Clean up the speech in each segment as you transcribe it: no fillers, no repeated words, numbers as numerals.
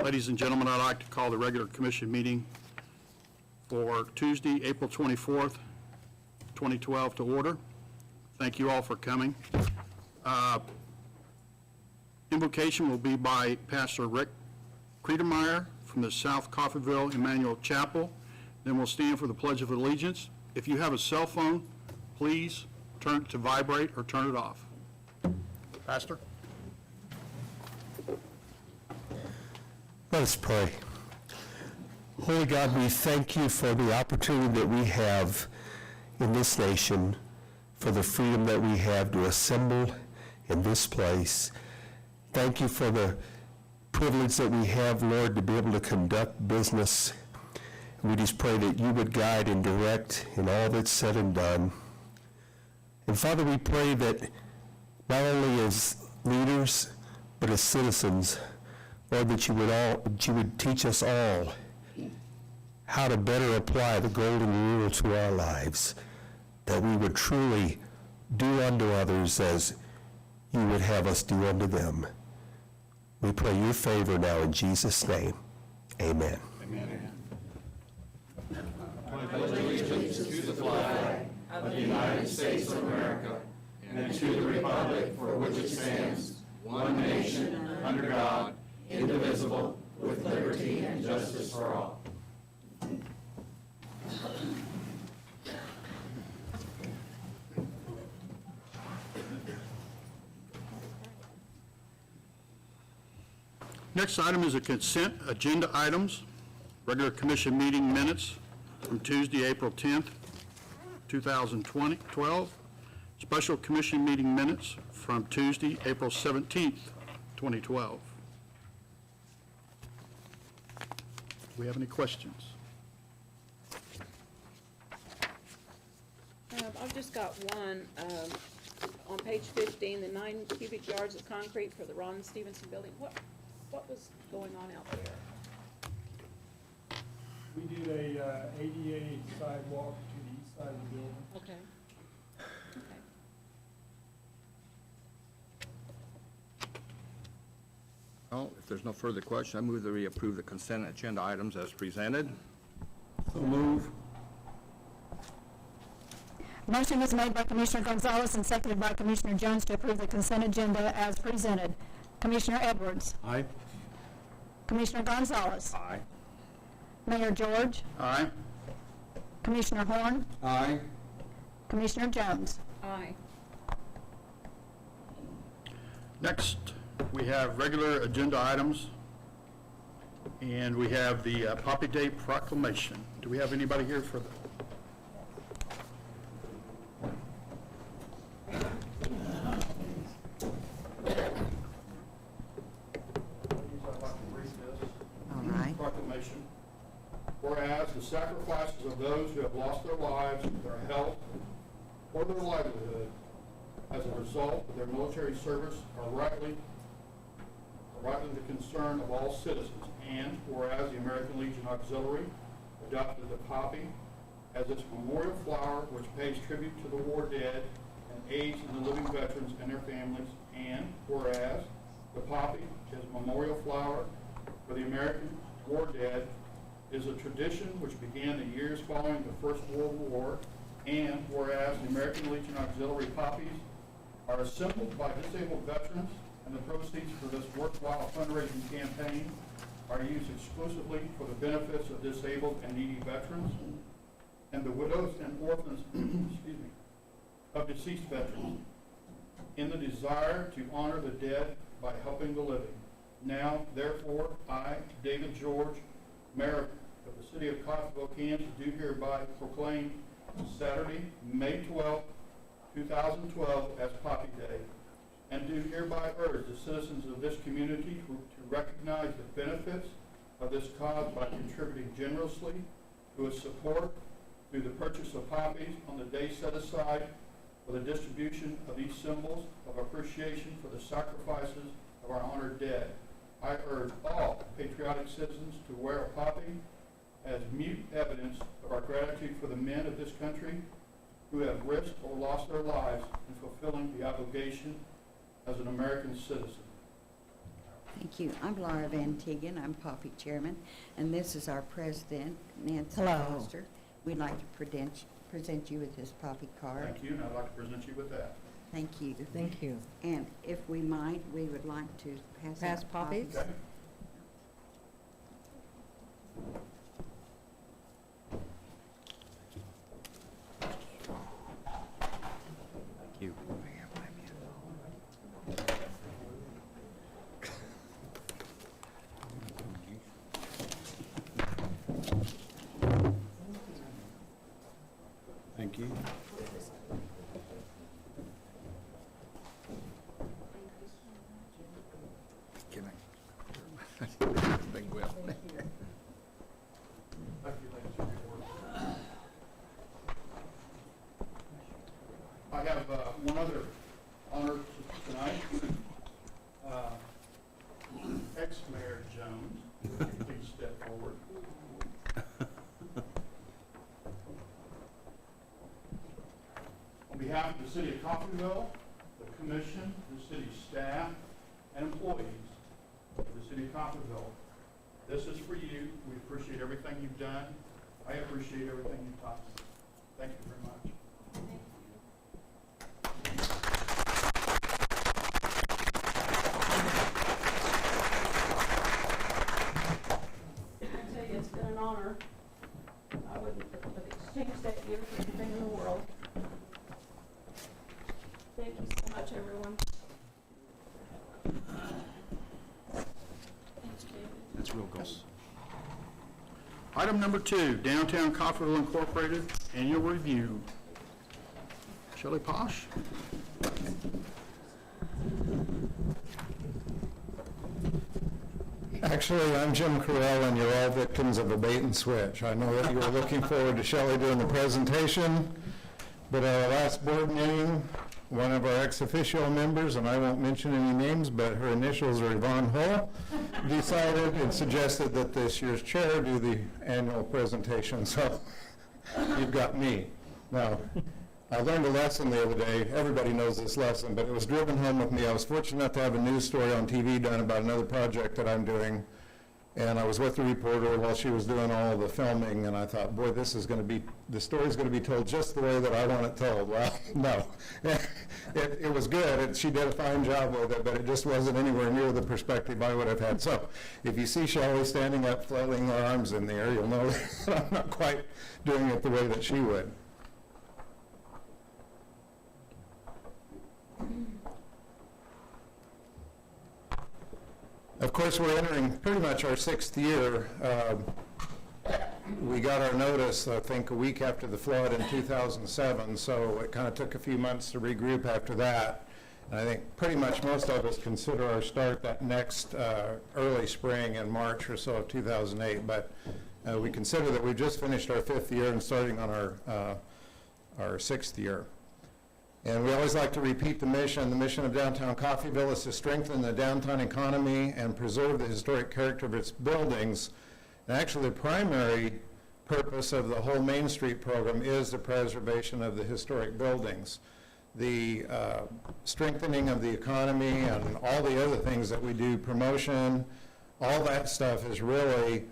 Ladies and gentlemen, I'd like to call the regular commission meeting for Tuesday, April 24th, 2012 to order. Thank you all for coming. Invocation will be by Pastor Rick Kriedemeyer from the South Coffeyville Emmanuel Chapel. Then we'll stand for the Pledge of Allegiance. If you have a cell phone, please turn it to vibrate or turn it off. Pastor? Let us pray. Holy God, we thank you for the opportunity that we have in this nation, for the freedom that we have to assemble in this place. Thank you for the privilege that we have, Lord, to be able to conduct business. We just pray that you would guide and direct in all that's said and done. And Father, we pray that not only as leaders, but as citizens, Lord, that you would teach us all how to better apply the golden rule to our lives, that we would truly do unto others as you would have us do unto them. We pray your favor now in Jesus' name. Amen. Amen. I pledge allegiance to the flag of the United States of America and to the republic for which it stands, one nation, under God, indivisible, with liberty and justice for all. Next item is a consent agenda items. Regular commission meeting minutes from Tuesday, April 10th, 2012. Special commission meeting minutes from Tuesday, April 17th, 2012. Do we have any questions? I've just got one. On page 15, the 9 cubic yards of concrete for the Ron Stevenson building. What was going on out there? We did a ADA sidewalk to the east side of the building. Okay. Well, if there's no further question, I move that we approve the consent agenda items as presented. So move. Motion was made by Commissioner Gonzalez and seconded by Commissioner Jones to approve the consent agenda as presented. Commissioner Edwards. Aye. Commissioner Gonzalez. Aye. Mayor George. Aye. Commissioner Horn. Aye. Commissioner Jones. Aye. Next, we have regular agenda items, and we have the Poppy Day proclamation. Do we have anybody here for that? Proclamation. Whereas the sacrifices of those who have lost their lives, their health, or their livelihood as a result of their military service are rightly the concern of all citizens. And whereas the American Legion Auxiliary adopted the poppy as its memorial flower, which pays tribute to the war dead and aids in the living veterans and their families. And whereas the poppy is a memorial flower for the American war dead is a tradition which began the years following the First World War. And whereas the American Legion Auxiliary poppies are assembled by disabled veterans, and the proceeds for this worthwhile fundraising campaign are used exclusively for the benefits of disabled and needy veterans and the widows and orphans excuse me, of deceased veterans, in the desire to honor the dead by helping the living. Now, therefore, I, David George, Mayor of the City of Coffeyville, Kansas, do hereby proclaim Saturday, May 12, 2012 as Poppy Day, and do hereby urge the citizens of this community to recognize the benefits of this cause by contributing generously to its support through the purchase of poppies on the day set aside for the distribution of these symbols of appreciation for the sacrifices of our honored dead. I urge all patriotic citizens to wear a poppy as mute evidence of our gratitude for the men of this country who have risked or lost their lives in fulfilling the obligation as an American citizen. Thank you. I'm Laura Van Tigen. I'm Poppy Chairman, and this is our president, Nancy Hello. Foster. We'd like to present you with this Poppy card. Thank you, and I'd like to present you with that. Thank you. Thank you. And if we might, we would like to pass out poppies? poppies. Okay? Thank you. Can I? Big wheel. Thank you, ladies, for your work. I have one other honor tonight. Ex-Mayor Jones, please step forward. On behalf of the City of Coffeyville, the Commission, the city staff, and employees of the City of Coffeyville, this is for you. We appreciate everything you've done. I appreciate everything you've taught me. Thank you very much. I tell you, it's been an honor. I wouldn't have exchanged that year for anything in the world. Thank you so much, everyone. Thanks, David. That's real goals. Item number 2, Downtown Coffeyville Incorporated Annual Review. Shelley Posh? Actually, I'm Jim Carell, and you're all victims of a bait and switch. I know that you were looking forward to Shelley doing the presentation, but at our last board meeting, one of our ex officio members, and I won't mention any names, but her initials are Yvonne Hull, decided and suggested that this year's chair do the annual presentation, so you've got me. Now, I learned a lesson the other day. Everybody knows this lesson, but it was driven home with me. I was fortunate enough to have a news story on TV done about another project that I'm doing, and I was with the reporter while she was doing all the filming, and I thought, boy, this is going to be, the story's going to be told just the way that I want it told. Well, no. It was good. She did a fine job with it, but it just wasn't anywhere near the perspective I would have had. So if you see Shelley standing up, flailing her arms in the air, you'll know that I'm not quite doing it the way that she would. Of course, we're entering pretty much our 6th year. We got our notice, I think, a week after the flood in 2007, so it kind of took a few months to regroup after that. And I think pretty much most of us consider our start that next early spring in March or so of 2008. But we consider that we've just finished our 5th year and starting on our 6th year. And we always like to repeat the mission. The mission of Downtown Coffeyville is to strengthen the downtown economy and preserve the historic character of its buildings. And actually, the primary purpose of the whole Main Street program is the preservation of the historic buildings. The strengthening of the economy and all the other things that we do, promotion, all that stuff is really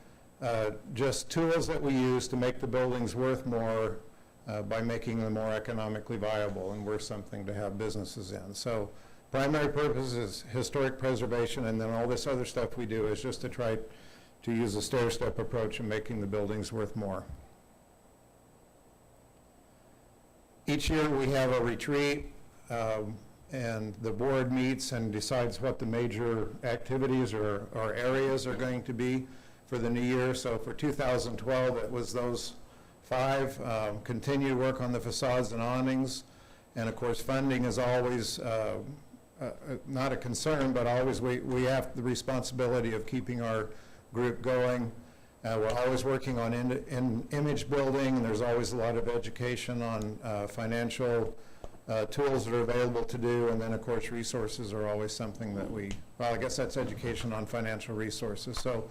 just tools that we use to make the buildings worth more by making them more economically viable and worth something to have businesses in. So primary purpose is historic preservation, and then all this other stuff we do is just to try to use a stair-step approach in making the buildings worth more. Each year we have a retreat, and the board meets and decides what the major activities or areas are going to be for the new year. So for 2012, it was those 5, continue work on the facades and awnings, and of course funding is always not a concern, but always we have the responsibility of keeping our group going. We're always working on image building, and there's always a lot of education on financial tools that are available to do, and then of course resources are always something that well, I guess that's education on financial resources. So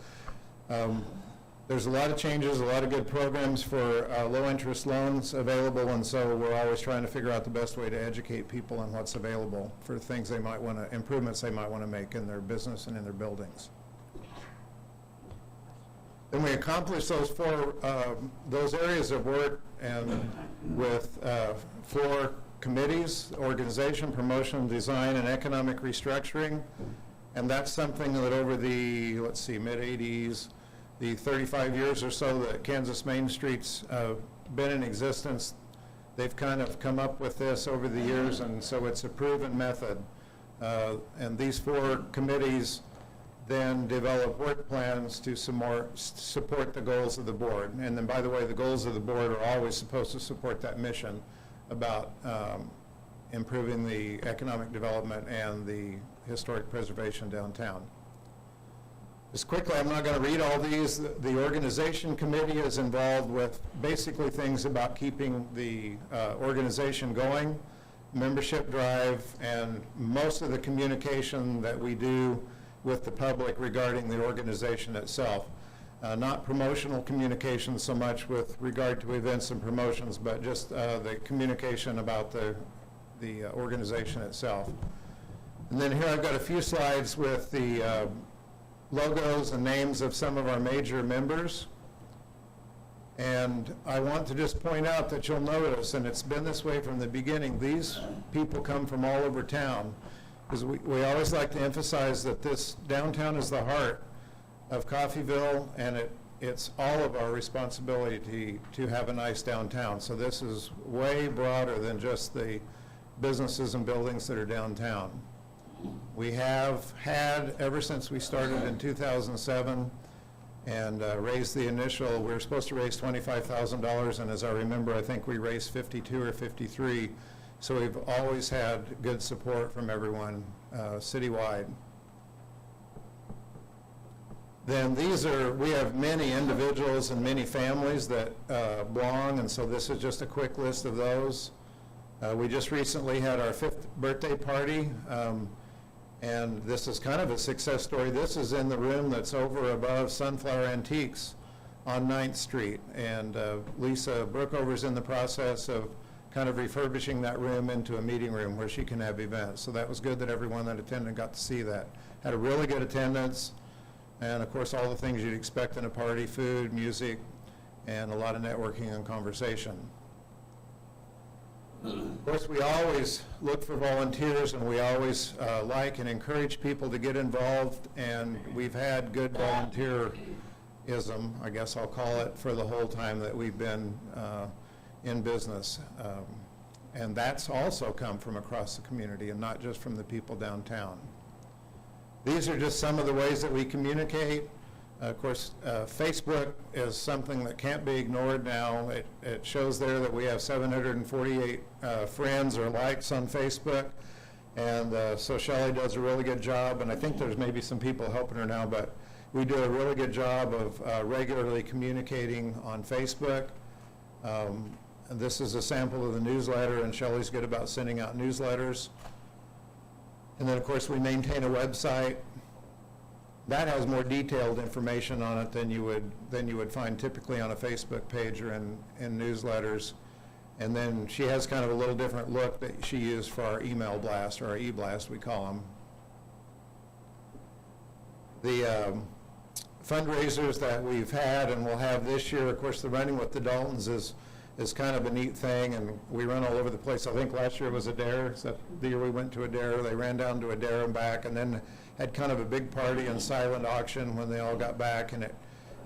there's a lot of changes, a lot of good programs for low-interest loans available, and so we're always trying to figure out the best way to educate people on what's available for things they might want to, improvements they might want to make in their business and in their buildings. Then we accomplish those areas of work and with 4 committees: organization, promotion, design, and economic restructuring. And that's something that over the, mid-'80s, the 35 years or so that Kansas Main Street's been in existence, they've kind of come up with this over the years, and so it's a proven method. And these 4 committees then develop work plans to support the goals of the board. And then, by the way, the goals of the board are always supposed to support that mission about improving the economic development and the historic preservation downtown. Just quickly, I'm not going to read all these. The organization committee is involved with basically things about keeping the organization going, membership drive, and most of the communication that we do with the public regarding the organization itself. Not promotional communication so much with regard to events and promotions, but just the communication about the organization itself. And then here I've got a few slides with the logos and names of some of our major members. And I want to just point out that you'll notice, and it's been this way from the beginning, these people come from all over town. Because we always like to emphasize that this downtown is the heart of Coffeyville, and it's all of our responsibility to have a nice downtown. So this is way broader than just the businesses and buildings that are downtown. We have had, ever since we started in 2007, and raised the initial, we were supposed to raise $25,000, and as I remember, I think we raised 52 or 53. So we've always had good support from everyone citywide. Then we have many individuals and many families that belong, and so this is just a quick list of those. We just recently had our 5th birthday party, and this is kind of a success story. This is in the room that's over above Sunflower Antiques on 9th Street, and Lisa Brookover's in the process of kind of refurbishing that room into a meeting room where she can have events. So that was good that everyone that attended got to see that. Had a really good attendance, and of course all the things you'd expect in a party: food, music, and a lot of networking and conversation. Of course, we always look for volunteers, and we always like and encourage people to get involved, and we've had good volunteerism, I guess I'll call it, for the whole time that we've been in business. And that's also come from across the community and not just from the people downtown. These are just some of the ways that we communicate. Of course, Facebook is something that can't be ignored now. It shows there that we have 748 friends or likes on Facebook. And so Shelley does a really good job, and I think there's maybe some people helping her now, but we do a really good job of regularly communicating on Facebook. And this is a sample of the newsletter, and Shelley's good about sending out newsletters. And then, of course, we maintain a website. That has more detailed information on it than you would find typically on a Facebook page or in newsletters. And then she has kind of a little different look that she used for our email blast, or our e-blast, we call them. The fundraisers that we've had and will have this year, of course, the Running with the Daltons is kind of a neat thing, and we run all over the place. I think last year was Adair. So the year we went to Adair, they ran down to Adair and back, and then had kind of a big party and silent auction when they all got back, and it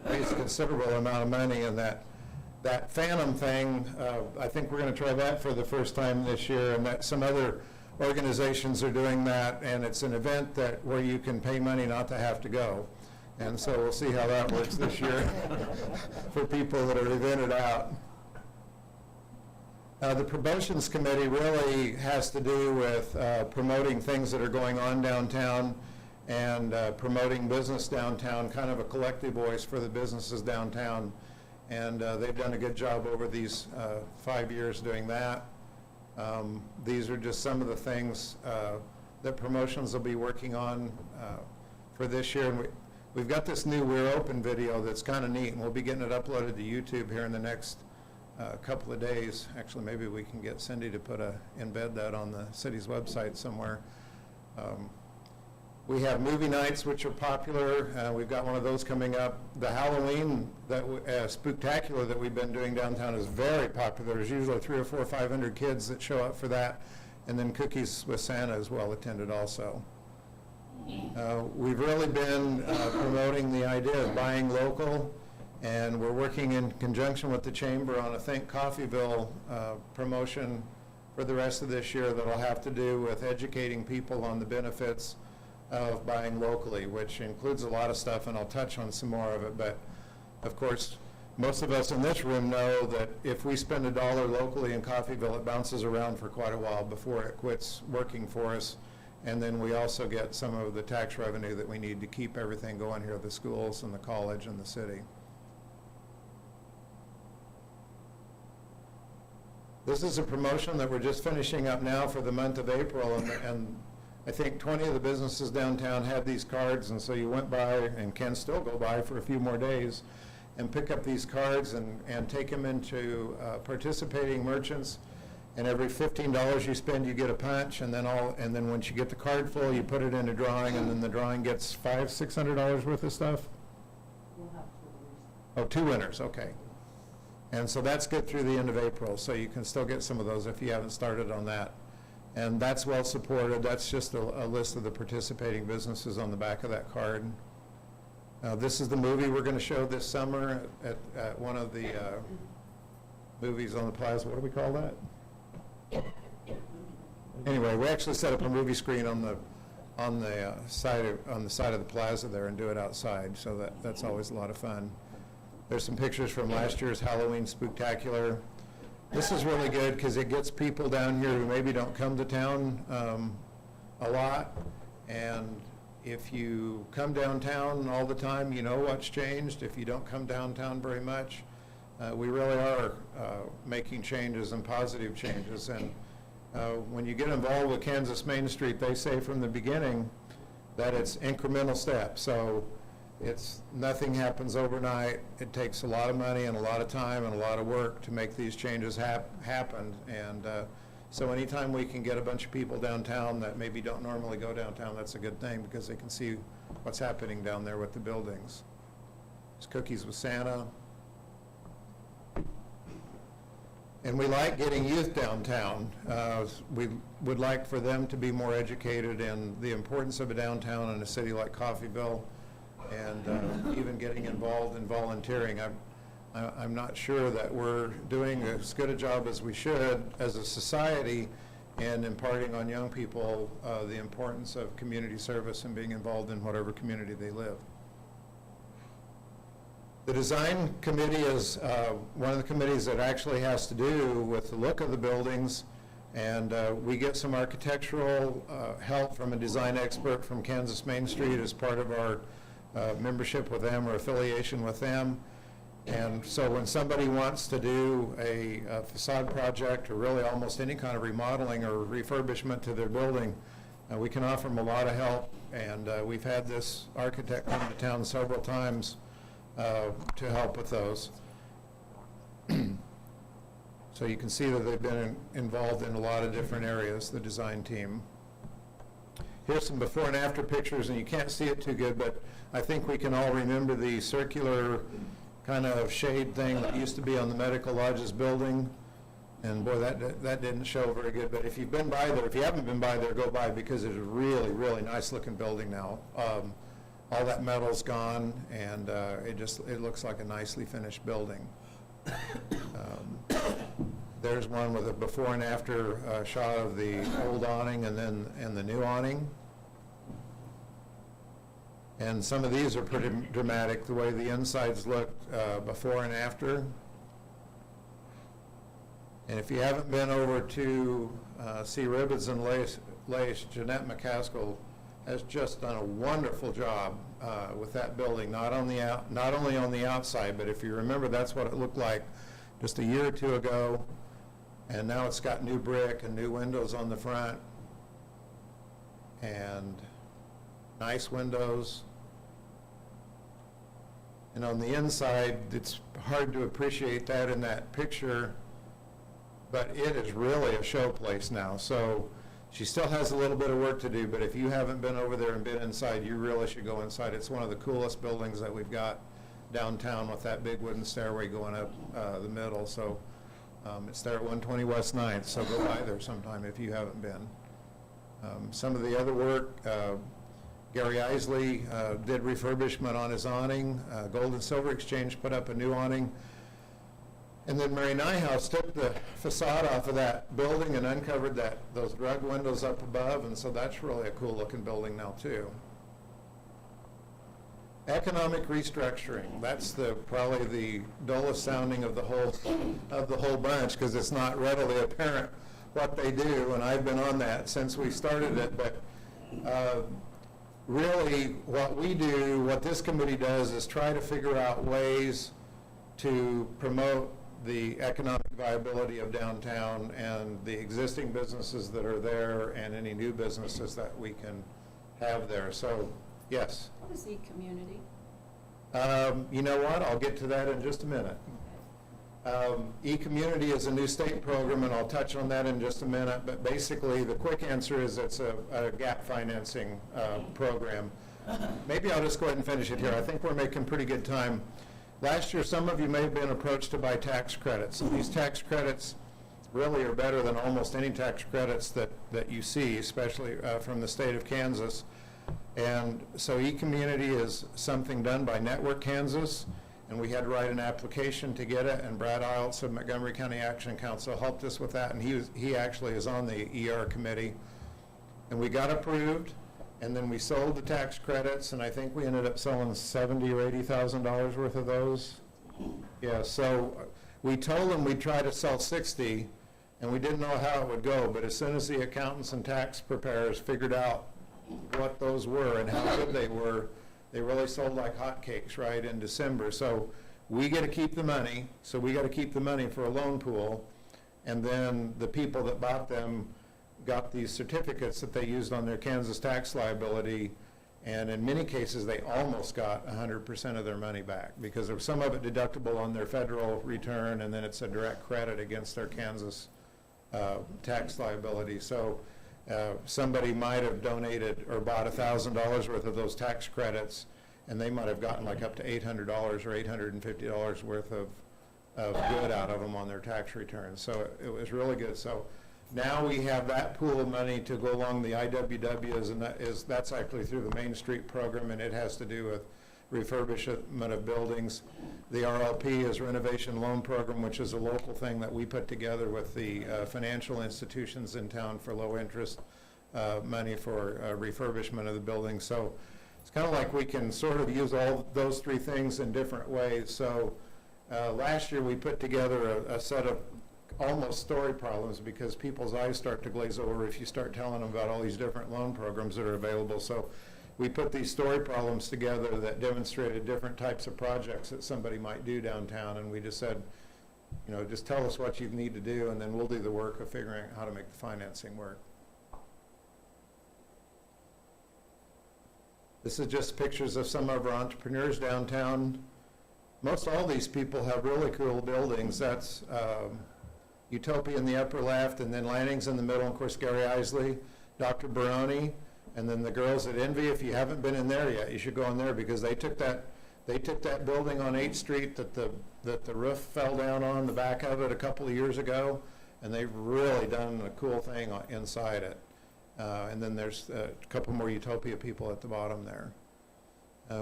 raised a considerable amount of money. And that Phantom thing, I think we're going to try that for the first time this year, and that some other organizations are doing that, and it's an event where you can pay money not to have to go. And so we'll see how that works this year for people that are evented out. The promotions committee really has to do with promoting things that are going on downtown and promoting business downtown, kind of a collective voice for the businesses downtown. And they've done a good job over these 5 years doing that. These are just some of the things that promotions will be working on for this year. And we've got this new We're Open video that's kind of neat, and we'll be getting it uploaded to YouTube here in the next couple of days. Actually, maybe we can get Cindy to embed that on the city's website somewhere. We have movie nights, which are popular. We've got one of those coming up. The Halloween spooktacular that we've been doing downtown is very popular. There's usually 300 or 400 or 500 kids that show up for that. And then Cookies with Santa is well attended also. We've really been promoting the idea of buying local, and we're working in conjunction with the Chamber on a Think Coffeyville promotion for the rest of this year that'll have to do with educating people on the benefits of buying locally, which includes a lot of stuff, and I'll touch on some more of it. But of course, most of us in this room know that if we spend $1 locally in Coffeyville, it bounces around for quite a while before it quits working for us. And then we also get some of the tax revenue that we need to keep everything going here, the schools and the college and the city. This is a promotion that we're just finishing up now for the month of April, and I think 20 of the businesses downtown had these cards, and so you went by, and can still go by for a few more days, and pick up these cards and take them into participating merchants. And every $15 you spend, you get a punch, and then once you get the card full, you put it in a drawing, and then the drawing gets $500-600 worth of stuff. We'll have 2 winners. Oh, 2 winners, okay. And so that's good through the end of April, so you can still get some of those if you haven't started on that. And that's well supported. That's just a list of the participating businesses on the back of that card. This is the movie we're going to show this summer at one of the movies on the plaza. What do we call that? Anyway, we actually set up a movie screen on the side of the plaza there and do it outside, so that's always a lot of fun. There's some pictures from last year's Halloween Spooktacular. This is really good because it gets people down here who maybe don't come to town a lot. And if you come downtown all the time, you know what's changed. If you don't come downtown very much, we really are making changes and positive changes. And when you get involved with Kansas Main Street, they say from the beginning that it's incremental steps. So nothing happens overnight. It takes a lot of money and a lot of time and a lot of work to make these changes happen. And so anytime we can get a bunch of people downtown that maybe don't normally go downtown, that's a good thing because they can see what's happening down there with the buildings. It's Cookies with Santa. And we like getting youth downtown. We would like for them to be more educated in the importance of a downtown in a city like Coffeyville, and even getting involved in volunteering. I'm not sure that we're doing as good a job as we should as a society in imparting on young people the importance of community service and being involved in whatever community they live. The design committee is one of the committees that actually has to do with the look of the buildings, and we get some architectural help from a design expert from Kansas Main Street as part of our membership with them or affiliation with them. And so when somebody wants to do a facade project or really almost any kind of remodeling or refurbishment to their building, we can offer them a lot of help. And we've had this architect come to town several times to help with those. So you can see that they've been involved in a lot of different areas, the design team. Here's some before and after pictures, and you can't see it too good, but I think we can all remember the circular kind of shade thing that used to be on the Medical Lodges building. And boy, that didn't show very good, but if you've been by there, if you haven't been by there, go by because it's a really, really nice looking building now. All that metal's gone, and it looks like a nicely finished building. There's one with a before and after shot of the old awning and the new awning. And some of these are pretty dramatic, the way the insides look before and after. And if you haven't been over to see Ribbons and Lace, Jeanette McCaskill has just done a wonderful job with that building, not only on the outside, but if you remember, that's what it looked like just a year or two ago. And now it's got new brick and new windows on the front and nice windows. And on the inside, it's hard to appreciate that in that picture, but it is really a showplace now. So she still has a little bit of work to do, but if you haven't been over there and been inside, you really should go inside. It's one of the coolest buildings that we've got downtown with that big wooden stairway going up the middle. So it's there at 120 West 9th, so go by there sometime if you haven't been. Some of the other work, Gary Isley did refurbishment on his awning. Gold and Silver Exchange put up a new awning. And then Mary Nyhouse took the facade off of that building and uncovered those drug windows up above, and so that's really a cool looking building now too. Economic restructuring, that's probably the dullest sounding of the whole bunch, because it's not readily apparent what they do, and I've been on that since we started it, but really what we do, what this committee does, is try to figure out ways to promote the economic viability of downtown and the existing businesses that are there and any new businesses that we can have there. So, yes. What is e-community? You know what? I'll get to that in just a minute. E-community is a new state program, and I'll touch on that in just a minute, but basically the quick answer is it's a gap financing program. Maybe I'll just go ahead and finish it here. I think we're making pretty good time. Last year, some of you may have been approached to buy tax credits, and these tax credits really are better than almost any tax credits that you see, especially from the state of Kansas. And so e-community is something done by Network Kansas, and we had to write an application to get it, and Brad Iltz of Montgomery County Action Council helped us with that, and he actually is on the ER committee. And we got approved, and then we sold the tax credits, and I think we ended up selling $70,000 or $80,000 worth of those. Yeah, so we told them we'd try to sell 60, and we didn't know how it would go, but as soon as the accountants and tax preparers figured out what those were and how good they were, they really sold like hotcakes right in December. So we get to keep the money, so we got to keep the money for a loan pool, and then the people that bought them got these certificates that they used on their Kansas tax liability, and in many cases they almost got 100% of their money back, because there was some of it deductible on their federal return, and then it's a direct credit against their Kansas tax liability. So somebody might have donated or bought $1,000 worth of those tax credits, and they might have gotten like up to $800 or $850 worth of good out of them on their tax returns. So it was really good. So now we have that pool of money to go along the IWWs, and that's actually through the Main Street program, and it has to do with refurbishment of buildings. The RLP is Renovation Loan Program, which is a local thing that we put together with the financial institutions in town for low interest money for refurbishment of the building. So it's kind of like we can sort of use all those three things in different ways. So last year we put together a set of almost story problems, because people's eyes start to glaze over if you start telling them about all these different loan programs that are available. So we put these story problems together that demonstrated different types of projects that somebody might do downtown, and we just said, you know, just tell us what you need to do, and then we'll do the work of figuring out how to make the financing work. This is just pictures of some of our entrepreneurs downtown. Most all these people have really cool buildings. That's Utopia in the upper left, and then Lanning's in the middle, and of course Gary Isley, Dr. Baroni, and then the girls at Envy. If you haven't been in there yet, you should go in there, because they took that building on 8th Street that the roof fell down on the back of it a couple of years ago, and they've really done a cool thing inside it. And then there's a couple more Utopia people at the bottom there.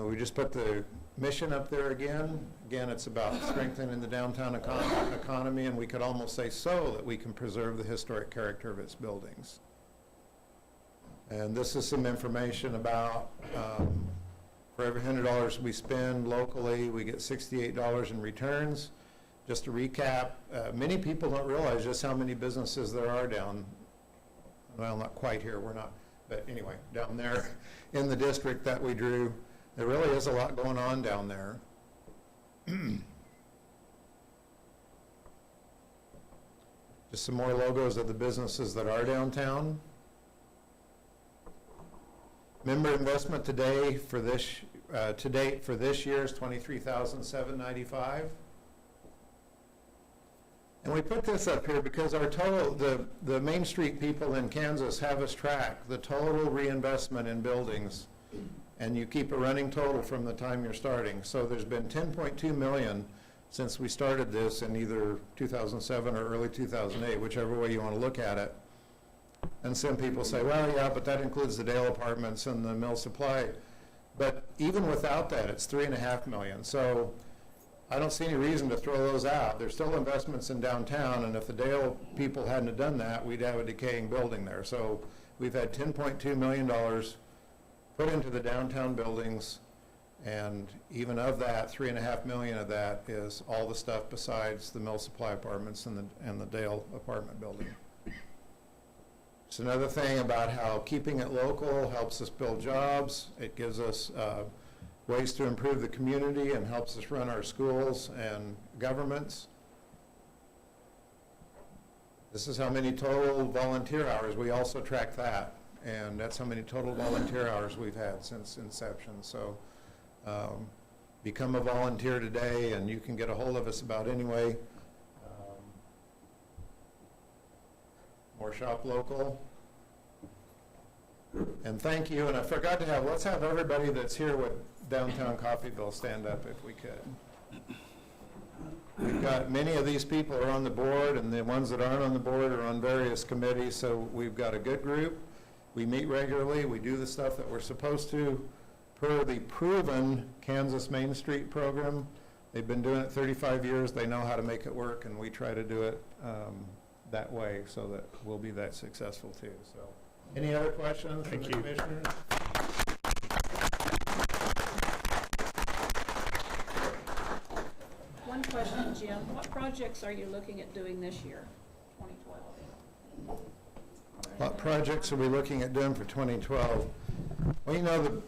We just put the mission up there again. Again, it's about strengthening the downtown economy, and we could almost say so that we can preserve the historic character of its buildings. And this is some information about for every $100 we spend locally, we get $68 in returns. Just to recap, many people don't realize just how many businesses there are well, not quite here, we're not, but anyway, down there in the district that we drew. There really is a lot going on down there. Just some more logos of the businesses that are downtown. Member investment today for this to date for this year is $23,795. And we put this up here because our total, the Main Street people in Kansas have us track the total reinvestment in buildings, and you keep a running total from the time you're starting. So there's been $10.2 million since we started this in either 2007 or early 2008, whichever way you want to look at it. And some people say, well, yeah, but that includes the Dale Apartments and the Mill Supply. But even without that, it's $3.5 million. So I don't see any reason to throw those out. There's still investments in downtown, and if the Dale people hadn't have done that, we'd have a decaying building there. So we've had $10.2 million put into the downtown buildings, and even of that, $3.5 million of that is all the stuff besides the Mill Supply Apartments and the Dale apartment building. It's another thing about how keeping it local helps us build jobs. It gives us ways to improve the community and helps us run our schools and governments. This is how many total volunteer hours. We also track that, and that's how many total volunteer hours we've had since inception. So become a volunteer today, and you can get a hold of us about any way. More shop local. And thank you, and I forgot to have, let's have everybody that's here with Downtown Coffeyville stand up if we could. We've got many of these people are on the board, and the ones that aren't on the board are on various committees, so we've got a good group. We meet regularly, we do the stuff that we're supposed to per the proven Kansas Main Street program. They've been doing it 35 years, they know how to make it work, and we try to do it that way so that we'll be that successful too. So, any other questions from the commissioners? One question, Jim. What projects are you looking at doing this year, 2012? What projects are we looking at doing for 2012? Well, you know,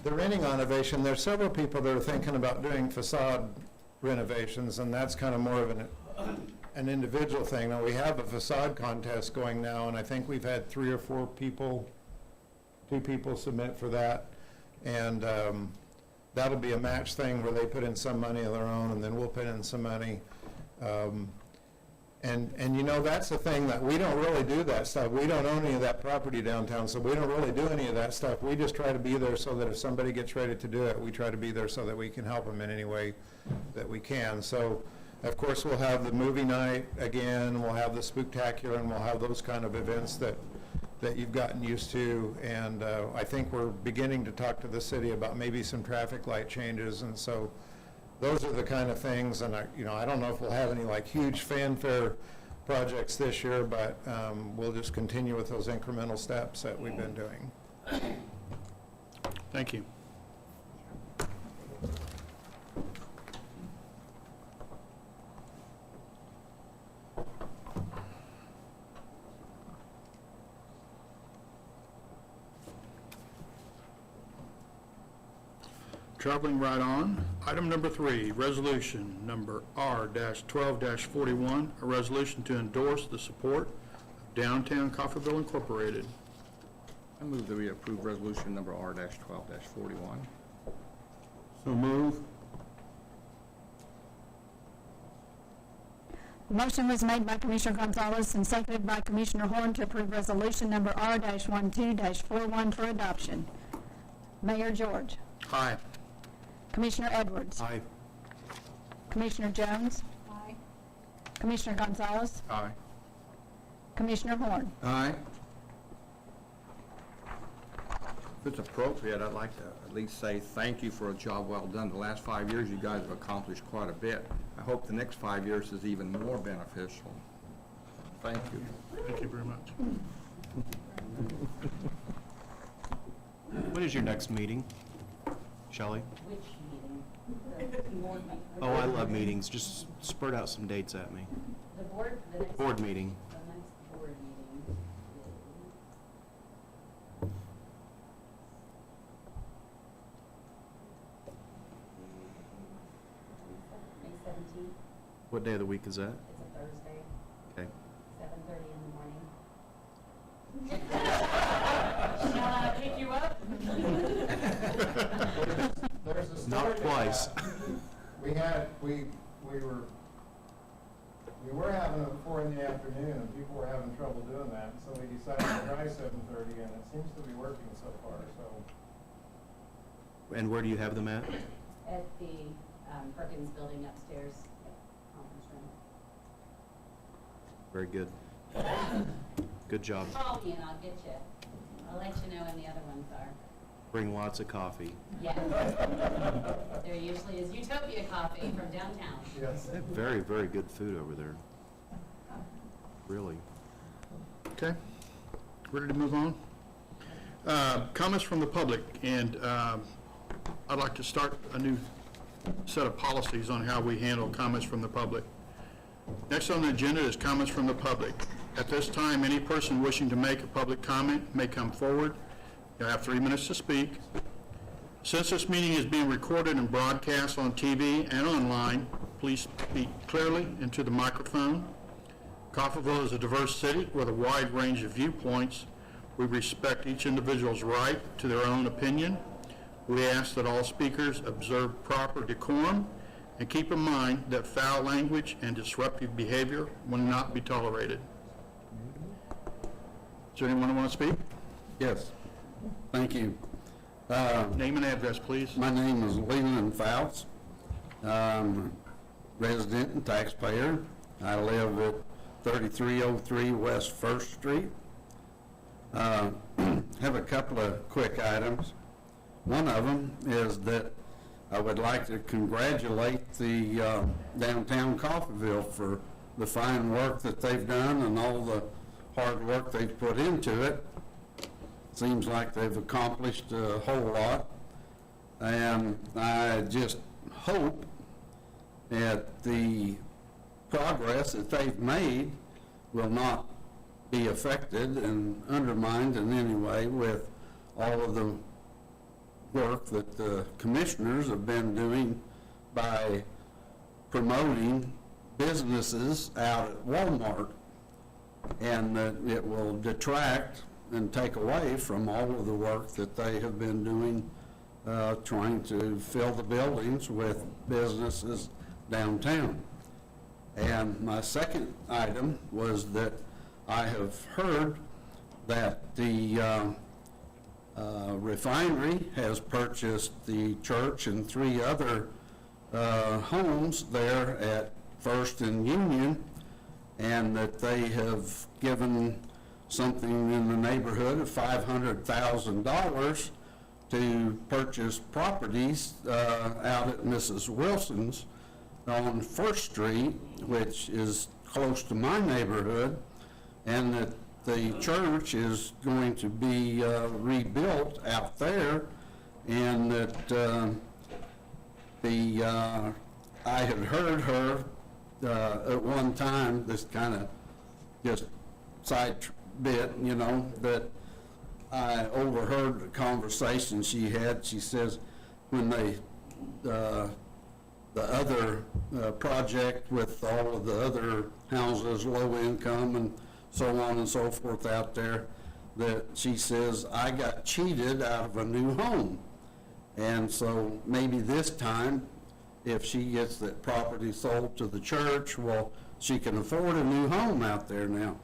the renting renovation, there's several people that are thinking about doing facade renovations, and that's kind of more of an individual thing. Now, we have a facade contest going now, and I think we've had 3 or 4 people, 2 people submit for that. And that'll be a match thing where they put in some money of their own, and then we'll put in some money. And you know, that's the thing, that we don't really do that stuff. We don't own any of that property downtown, so we don't really do any of that stuff. We just try to be there so that if somebody gets ready to do it, we try to be there so that we can help them in any way that we can. So, of course, we'll have the movie night again, we'll have the Spooktacular, and we'll have those kind of events that you've gotten used to. And I think we're beginning to talk to the city about maybe some traffic light changes, and so those are the kind of things. And I don't know if we'll have any like huge fanfare projects this year, but we'll just continue with those incremental steps that we've been doing. Thank you. Traveling right on, item number 3, resolution number R-12-41, a resolution to endorse the support of Downtown Coffeyville Incorporated. I move that we approve resolution number R-12-41. So move. The motion was made by Commissioner Gonzalez and seconded by Commissioner Horn to approve resolution number R-12-41 for adoption. Mayor George. Aye. Commissioner Edwards. Aye. Commissioner Jones. Aye. Commissioner Gonzalez. Aye. Commissioner Horn. Aye. If it's appropriate, I'd like to at least say thank you for a job well done. The last 5 years, you guys have accomplished quite a bit. I hope the next 5 years is even more beneficial. Thank you. Thank you very much. When is your next meeting, Shelley? Which meeting? The board meeting? Oh, I love meetings. Just spurt out some dates at me. The board, the next. Board meeting. The next board meeting is May 17th. What day of the week is that? It's a Thursday, Okay. 7:30 in the morning. Shall I pick you up? There Not twice. We were having it before in the afternoon, and people were having trouble doing that, so we decided to try 7:30, and it seems to be working so far, so. And where do you have them at? At the Perkins Building upstairs, conference room. Very good. Good job. Call me and I'll get you. I'll let you know when the other ones are. Bring lots of coffee. Yeah. There usually is Utopia coffee from downtown. Yes. They have very, very good food over there. Really. Okay, ready to move on? Comments from the public, and I'd like to start a new set of policies on how we handle comments from the public. Next on the agenda is comments from the public. At this time, any person wishing to make a public comment may come forward. You'll have 3 minutes to speak. Since this meeting is being recorded and broadcast on TV and online, please speak clearly into the microphone. Coffeyville is a diverse city with a wide range of viewpoints. We respect each individual's right to their own opinion. We ask that all speakers observe proper decorum and keep in mind that foul language and disruptive behavior will not be tolerated. Is there anyone who wants to speak? Yes, thank you. Name and address, please. My name is Leland Fouts. I'm a resident and taxpayer. I live at 3303 West First Street. Have a couple of quick items. One of them is that I would like to congratulate the downtown Coffeyville for the fine work that they've done and all the hard work they've put into it. Seems like they've accomplished a whole lot. And I just hope that the progress that they've made will not be affected and undermined in any way with all of the work that the commissioners have been doing by promoting businesses out at Walmart, and that it will detract and take away from all of the work that they have been doing trying to fill the buildings with businesses downtown. And my second item was that I have heard that the refinery has purchased the church and 3 other homes there at First and Union, and that they have given something in the neighborhood of $500,000 to purchase properties out at Mrs. Wilson's on First Street, which is close to my neighborhood, and that the church is going to be rebuilt out there, and that I had heard her at one time, this kind of just side bit, you know, that I overheard the conversation she had. She says when the other project with all of the other houses, low income and so on and so forth out there, that she says, I got cheated out of a new home. And so maybe this time, if she gets that property sold to the church, well, she can afford a new home out there now.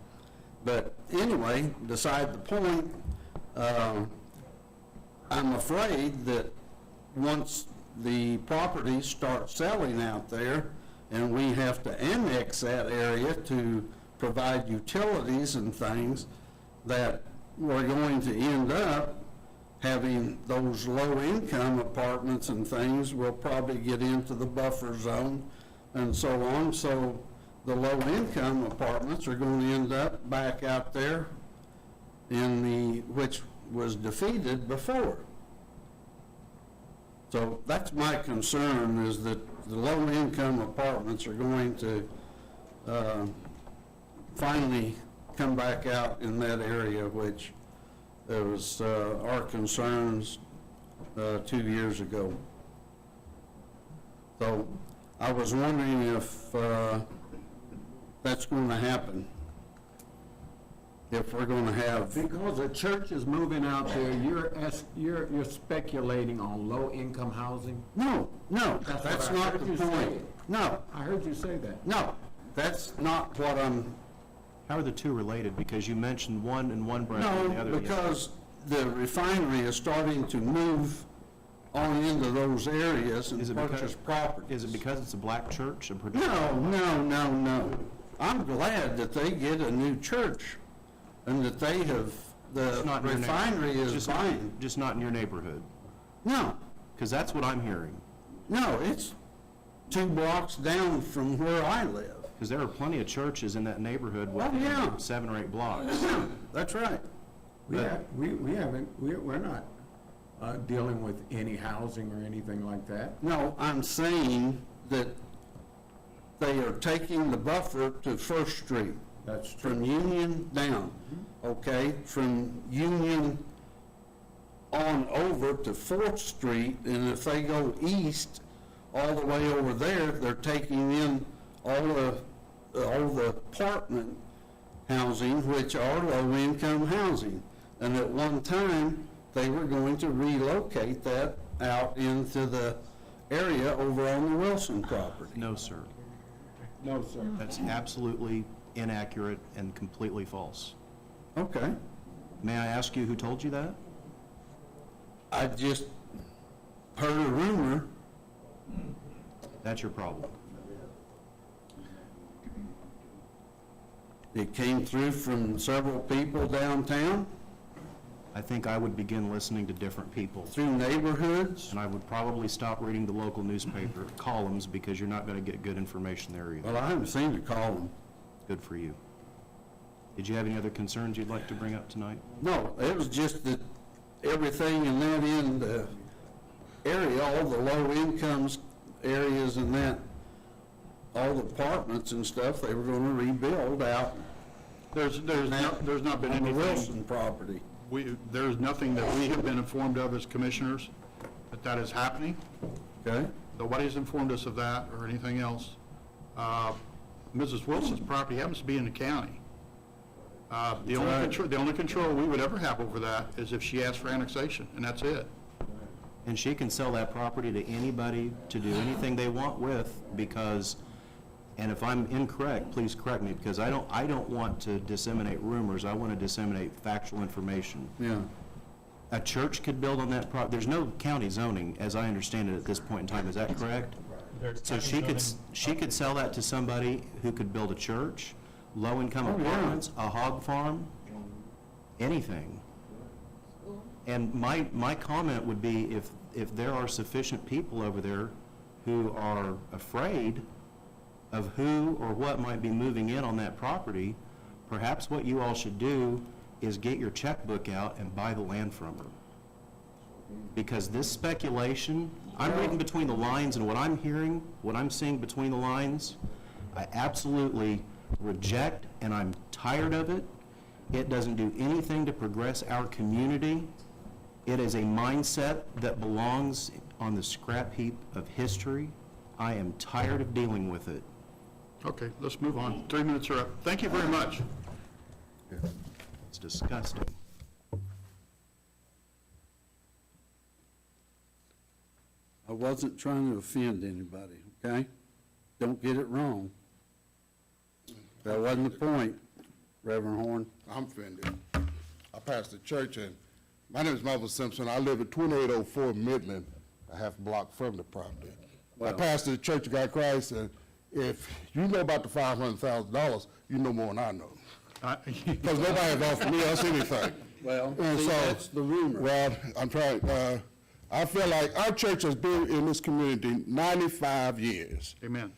But anyway, beside the point, I'm afraid that once the properties start selling out there and we have to annex that area to provide utilities and things, that we're going to end up having those low-income apartments and things will probably get into the buffer zone and so on. So the low-income apartments are going to end up back out there in the, which was defeated before. So that's my concern, is that the low-income apartments are going to finally come back out in that area, which was our concerns 2 years ago. So I was wondering if that's going to happen. if we're gonna have. Because the church is moving out there, you're speculating on low-income housing? No, what that's I not heard the you say. point. No, I heard you say that. no, that's not what I'm, How are the two related? Because you mentioned one in one breath and the other no, in the other. because the refinery is starting to move on into those areas and Is it purchase property. Is it because it's a black church? No. I'm glad that they get a new church and that they have, the Just not in your refinery is just- buying. Just not in your neighborhood, No, because that's what I'm hearing. no, it's 2 blocks down from where I live. Because there are plenty of churches in that neighborhood Oh, yeah. within 7 or 8 blocks. That's right. We're not dealing with any housing or anything like that. No, I'm saying that they are taking the buffer to First Street. That's true. From Union down, okay? From Union on over to Fourth Street, and if they go east, all the way over there, they're taking in all the apartment housing, which are low-income housing. And at one time, they were going to relocate that out into the area over on the Wilson property. No, sir. No, sir. That's absolutely inaccurate and completely false. Okay. May I ask you who told you that? I just heard a rumor. That's your problem. It came through from several people downtown, I think I would begin listening to different people. through neighborhoods. And I would probably stop reading the local newspaper columns because you're not going to get good information there either. Well, I haven't seen the column. Good for you. Did you have any other concerns you'd like to bring up tonight? No, it was just that everything in that end area, all the low incomes areas and that, all the apartments and stuff, they were gonna rebuild out There's not been on the anything, Wilson property. there's nothing that we have been informed of as commissioners that is happening. Okay? Nobody's informed us of that or anything else. Mrs. Wilson's property happens to be in the county. The only control we would ever have over that is if she asks for annexation, and that's it. And she can sell that property to anybody to do anything they want with because, and if I'm incorrect, please correct me, because I don't want to disseminate rumors. I want to disseminate factual information. Yeah. A church could build on that there's no county zoning, as I understand it at this point in time. Is that correct? So she could sell that to somebody who could build a church, low-income apartments, a hog farm, anything. And my comment would be if there are sufficient people over there who are afraid of who or what might be moving in on that property, perhaps what you all should do is get your checkbook out and buy the land from her. Because this speculation, I'm reading between the lines, and what I'm hearing, what I'm seeing between the lines, I absolutely reject, and I'm tired of it. It doesn't do anything to progress our community. It is a mindset that belongs on the scrap heap of history. I am tired of dealing with it. Okay, let's move on. 3 minutes are up. Thank you very much. It's disgusting. I wasn't trying to offend anybody, okay? Don't get it wrong. That wasn't the point, Reverend Horn. I'm offended. I pastor the church, and my name is Melvin Simpson. I live at 2804 Midland, a half block from the property. I pastor the Church of God Christ, and if you know about the $500,000, you know more than I know. Because nobody has offered me us anything. Well, And see, so- that's the rumor. Well, I'm trying, I feel like our church has been in this community 95 years. Amen.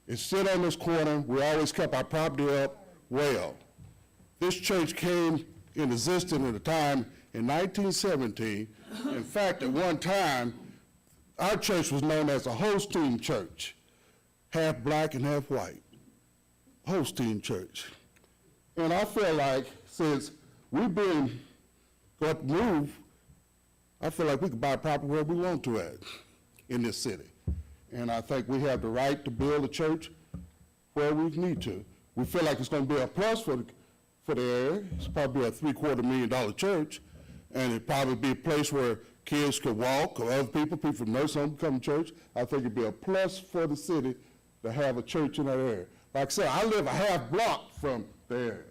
It sit on this corner, we always kept our property up well. This church came in existence at a time in 1917. In fact, at one time, our church was known as a Holstein church, half black and half white. Holstein church. And I feel like since we've been going to move, I feel like we can buy property where we want to at in this city. And I think we have the right to build a church where we need to. We feel like it's going to be a plus for for the area. It's probably a $750,000 church, and it'd probably be a place where kids could walk, or other people from nursing home come to church. I think it'd be a plus for the city to have a church in that area. Like I said, I live a half block from the area.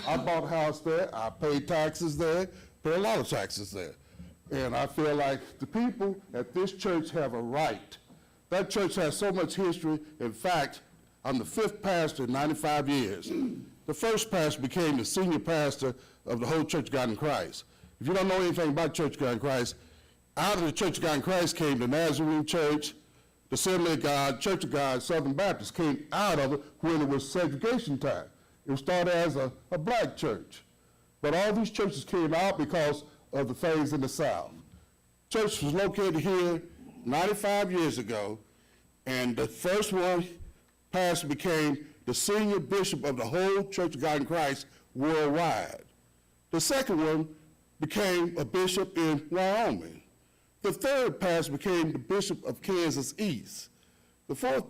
I bought a house there, I paid taxes there, pay a lot of taxes there. And I feel like the people at this church have a right. That church has so much history. In fact, I'm the 5th pastor in 95 years. The first pastor became the senior pastor of the whole Church of God in Christ. If you don't know anything about Church of God in Christ, out of the Church of God in Christ came the Nazarene Church, the Assembly of God, Church of God, Southern Baptist came out of it when it was segregation time. It started as a black church. But all these churches came out because of the things in the South. Church was located here 95 years ago, and the first one pastor became the senior bishop of the whole Church of God in Christ worldwide. The second one became a bishop in Wyoming. The third pastor became the bishop of Kansas East. The fourth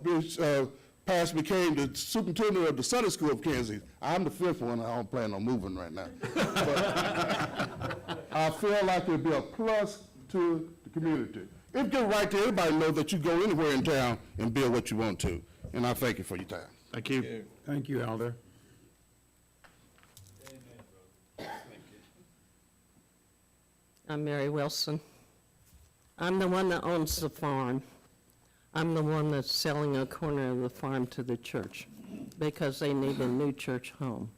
pastor became the superintendent of the Sunday School of Kansas East. I'm the 5th one. I don't plan on moving right now. But I feel like it'd be a plus to the community. It's good right to everybody know that you go anywhere in town and build what you want to. And I thank you for your time. Thank you. Thank you, Elder. I'm Mary Wilson. I'm the one that owns the farm. I'm the one that's selling a corner of the farm to the church because they need a new church home.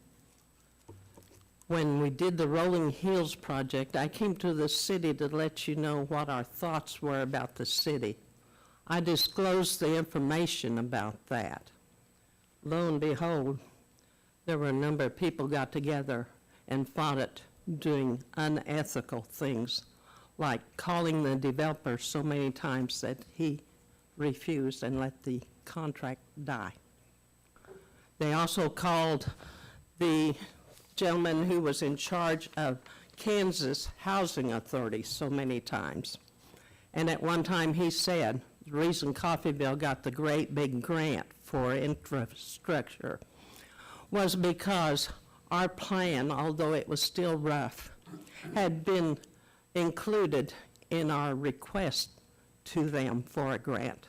When we did the Rolling Hills project, I came to the city to let you know what our thoughts were about the city. I disclosed the information about that. Lo and behold, there were a number of people got together and fought it, doing unethical things, like calling the developer so many times that he refused and let the contract die. They also called the gentleman who was in charge of Kansas Housing Authority so many times. And at one time he said, the reason Coffeyville got the great big grant for infrastructure was because our plan, although it was still rough, had been included in our request to them for a grant.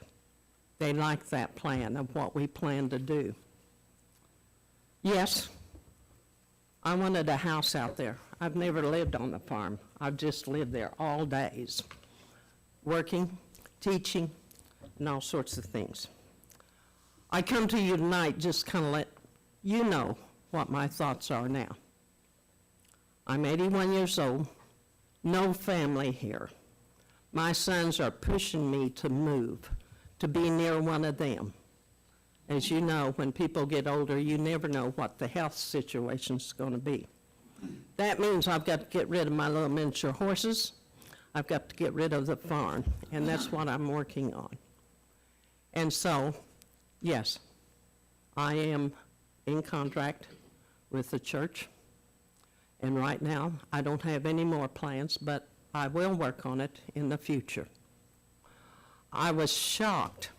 They liked that plan of what we planned to do. Yes, I wanted a house out there. I've never lived on the farm. I've just lived there all days, working, teaching, and all sorts of things. I come to you tonight just kind of let you know what my thoughts are now. I'm 81 years old, no family here. My sons are pushing me to move, to be near one of them. As you know, when people get older, you never know what the health situation's going to be. That means I've got to get rid of my little miniature horses. I've got to get rid of the farm, and that's what I'm working on. And so, yes, I am in contract with the church, and right now I don't have any more plans, but I will work on it in the future. I was shocked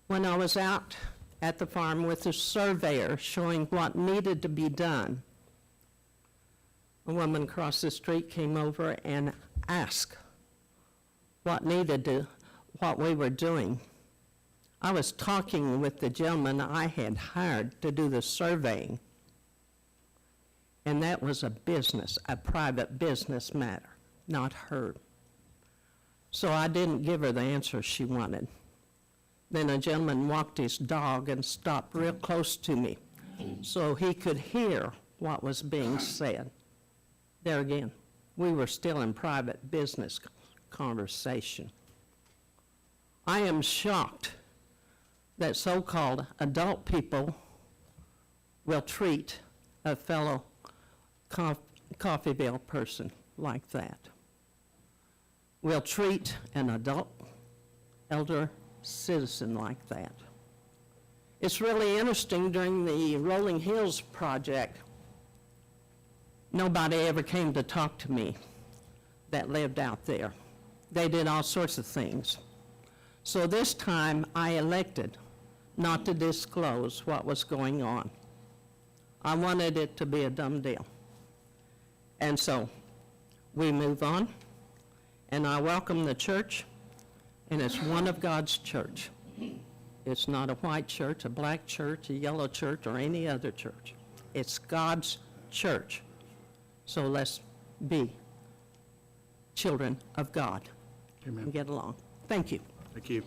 when I was out at the farm with a surveyor showing what needed to be done. A woman across the street came over and asked what we were doing. I was talking with the gentleman I had hired to do the surveying, and that was a private business matter, not her. So I didn't give her the answer she wanted. Then a gentleman walked his dog and stopped real close to me so he could hear what was being said. There again, we were still in private business conversation. I am shocked that so-called adult people will treat a fellow Coffeyville person like that. Will treat an adult elder citizen like that. It's really interesting, during the Rolling Hills project, nobody ever came to talk to me that lived out there. They did all sorts of things. So this time I elected not to disclose what was going on. I wanted it to be a done deal. And so, we move on, and I welcome the church, and it's one of God's church. It's not a white church, a black church, a yellow church, or any other church. It's God's church. So let's be children of God Amen. and get along. Thank you. Thank you.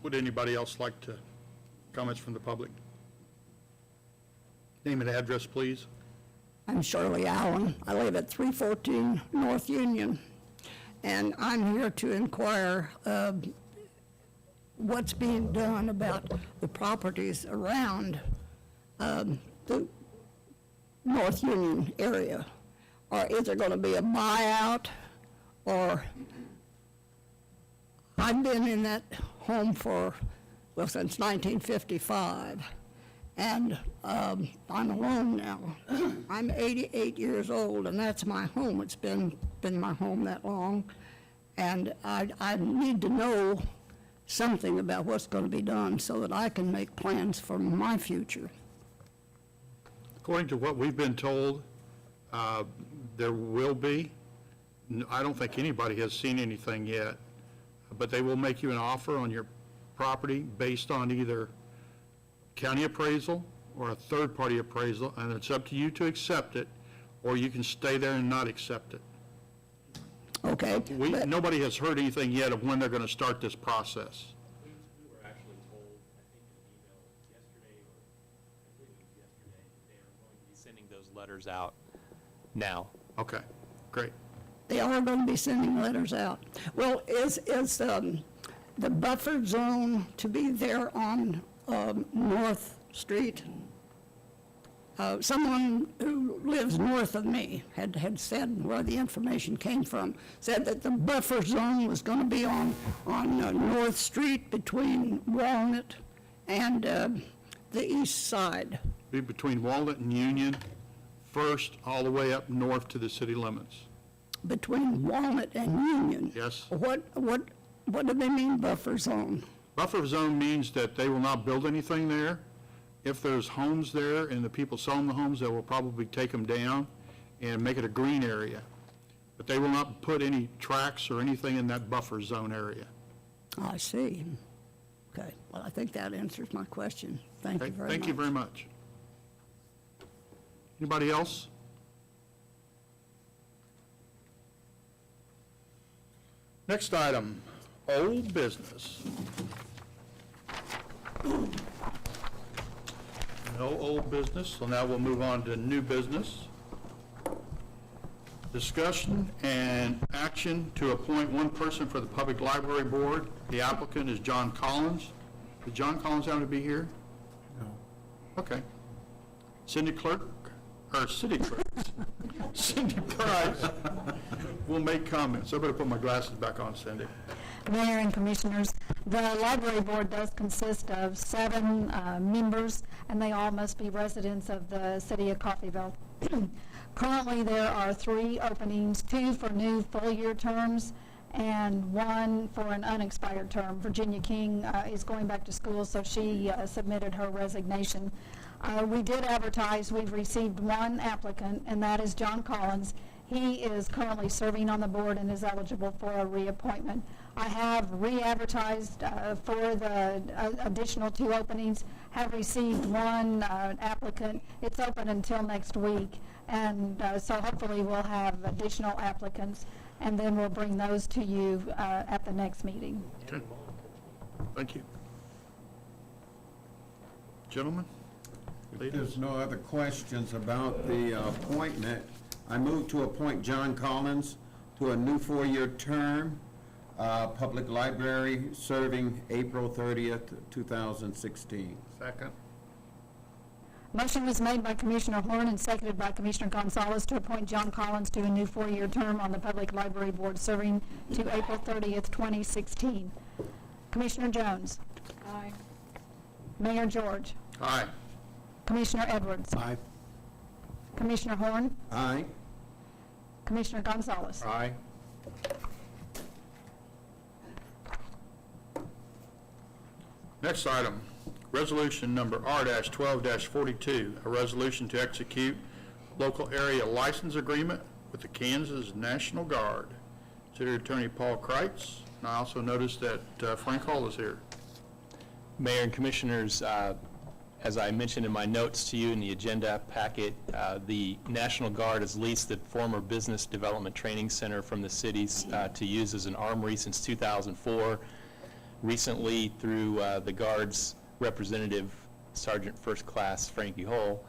Would anybody else like to, comments from the public? Name and address, please. I'm Shirley Allen. I live at 314 North Union, and I'm here to inquire what's being done about the properties around the North Union area. Or is there going to be a buyout? Or I've been in that home since 1955. And I'm alone now. I'm 88 years old, and that's my home. It's been my home that long. And I need to know something about what's going to be done so that I can make plans for my future. According to what we've been told, there will be. I don't think anybody has seen anything yet, but they will make you an offer on your property based on either county appraisal or a third-party appraisal, and it's up to you to accept it, or you can stay there and not accept it. Okay. Nobody has heard anything yet of when they're going to start this process. We were actually told, I think in an email yesterday, or I believe it was yesterday, that they are going to be sending those letters out now. Okay, great. They are going to be sending letters out. Well, is the buffer zone to be there on North Street? Someone who lives north of me had said, where the information came from, said that the buffer zone was going to be on North Street between Walnut and the east side. Be between Walnut and Union, first all the way up north to the city limits. Between Walnut and Union? Yes. What do they mean buffer zone? Buffer zone means that they will not build anything there. If there's homes there and the people selling the homes, they will probably take them down and make it a green area. But they will not put any tracks or anything in that buffer zone area. I see. Okay, well, I think that answers my question. Thank you very much. Thank you very much. Anybody else? Next item, old business. No old business, so now we'll move on to new business. Discussion and action to appoint one person for the Public Library Board. The applicant is John Collins. Did John Collins happen to be here? No. Okay. City Clerk Cindy Price will make comments. I better put my glasses back on, Cindy. Mayor and Commissioners, the Library Board does consist of 7 members, and they all must be residents of the city of Coffeyville. Currently, there are 3 openings, 2 for new full-year terms and 1 for an unexpired term. Virginia King is going back to school, so she submitted her resignation. We did advertise. We've received 1 applicant, and that is John Collins. He is currently serving on the board and is eligible for a reappointment. I have re-advertised for the additional 2 openings, have received 1 applicant. It's open until next week, and so hopefully we'll have additional applicants, and then we'll bring those to you at the next meeting. Okay. Thank you. Gentlemen? If there's no other questions about the appointment, I move to appoint John Collins to a new 4-year term, Public Library, serving April 30th, 2016. Second. Motion was made by Commissioner Horn and seconded by Commissioner Gonzalez to appoint John Collins to a new 4-year term on the Public Library Board, serving to April 30th, 2016. Commissioner Jones? Aye. Mayor George? Aye. Commissioner Edwards? Aye. Commissioner Horn? Aye. Commissioner Gonzalez? Aye. Next item, resolution number R-12-42, a resolution to execute local area license agreement with the Kansas National Guard. City Attorney Paul Kreitz, and I also noticed that Frank Hall is here. Mayor and Commissioners, as I mentioned in my notes to you in the agenda packet, the National Guard has leased the former Business Development Training Center from the cities to use as an armory since 2004. Recently, through the Guard's representative, Sergeant First Class Frankie Hull,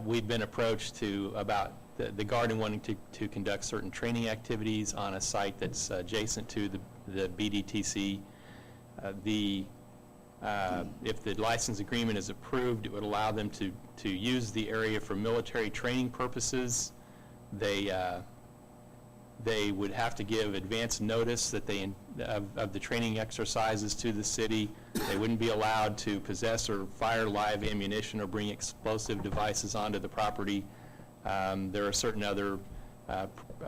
we've been approached about the Guard and wanting to conduct certain training activities on a site that's adjacent to the BDTC. If the license agreement is approved, it would allow them to use the area for military training purposes. They would have to give advance notice that of the training exercises to the city. They wouldn't be allowed to possess or fire live ammunition or bring explosive devices onto the property. There are certain other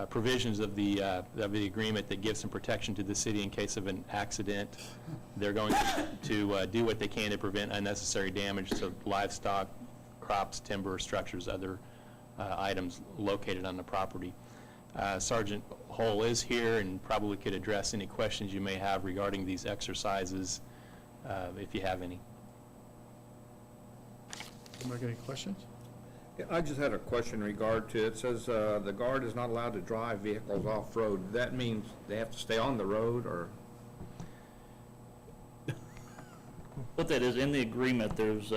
provisions of the agreement that give some protection to the city in case of an accident. They're going to do what they can to prevent unnecessary damage to livestock, crops, timber, structures, other items located on the property. Sergeant Hull is here and probably could address any questions you may have regarding these exercises, if you have any. Anybody got any questions? Yeah, I just had a question in regard to, it says the Guard is not allowed to drive vehicles off-road. That means they have to stay on the road, or? What that is, in the agreement, there's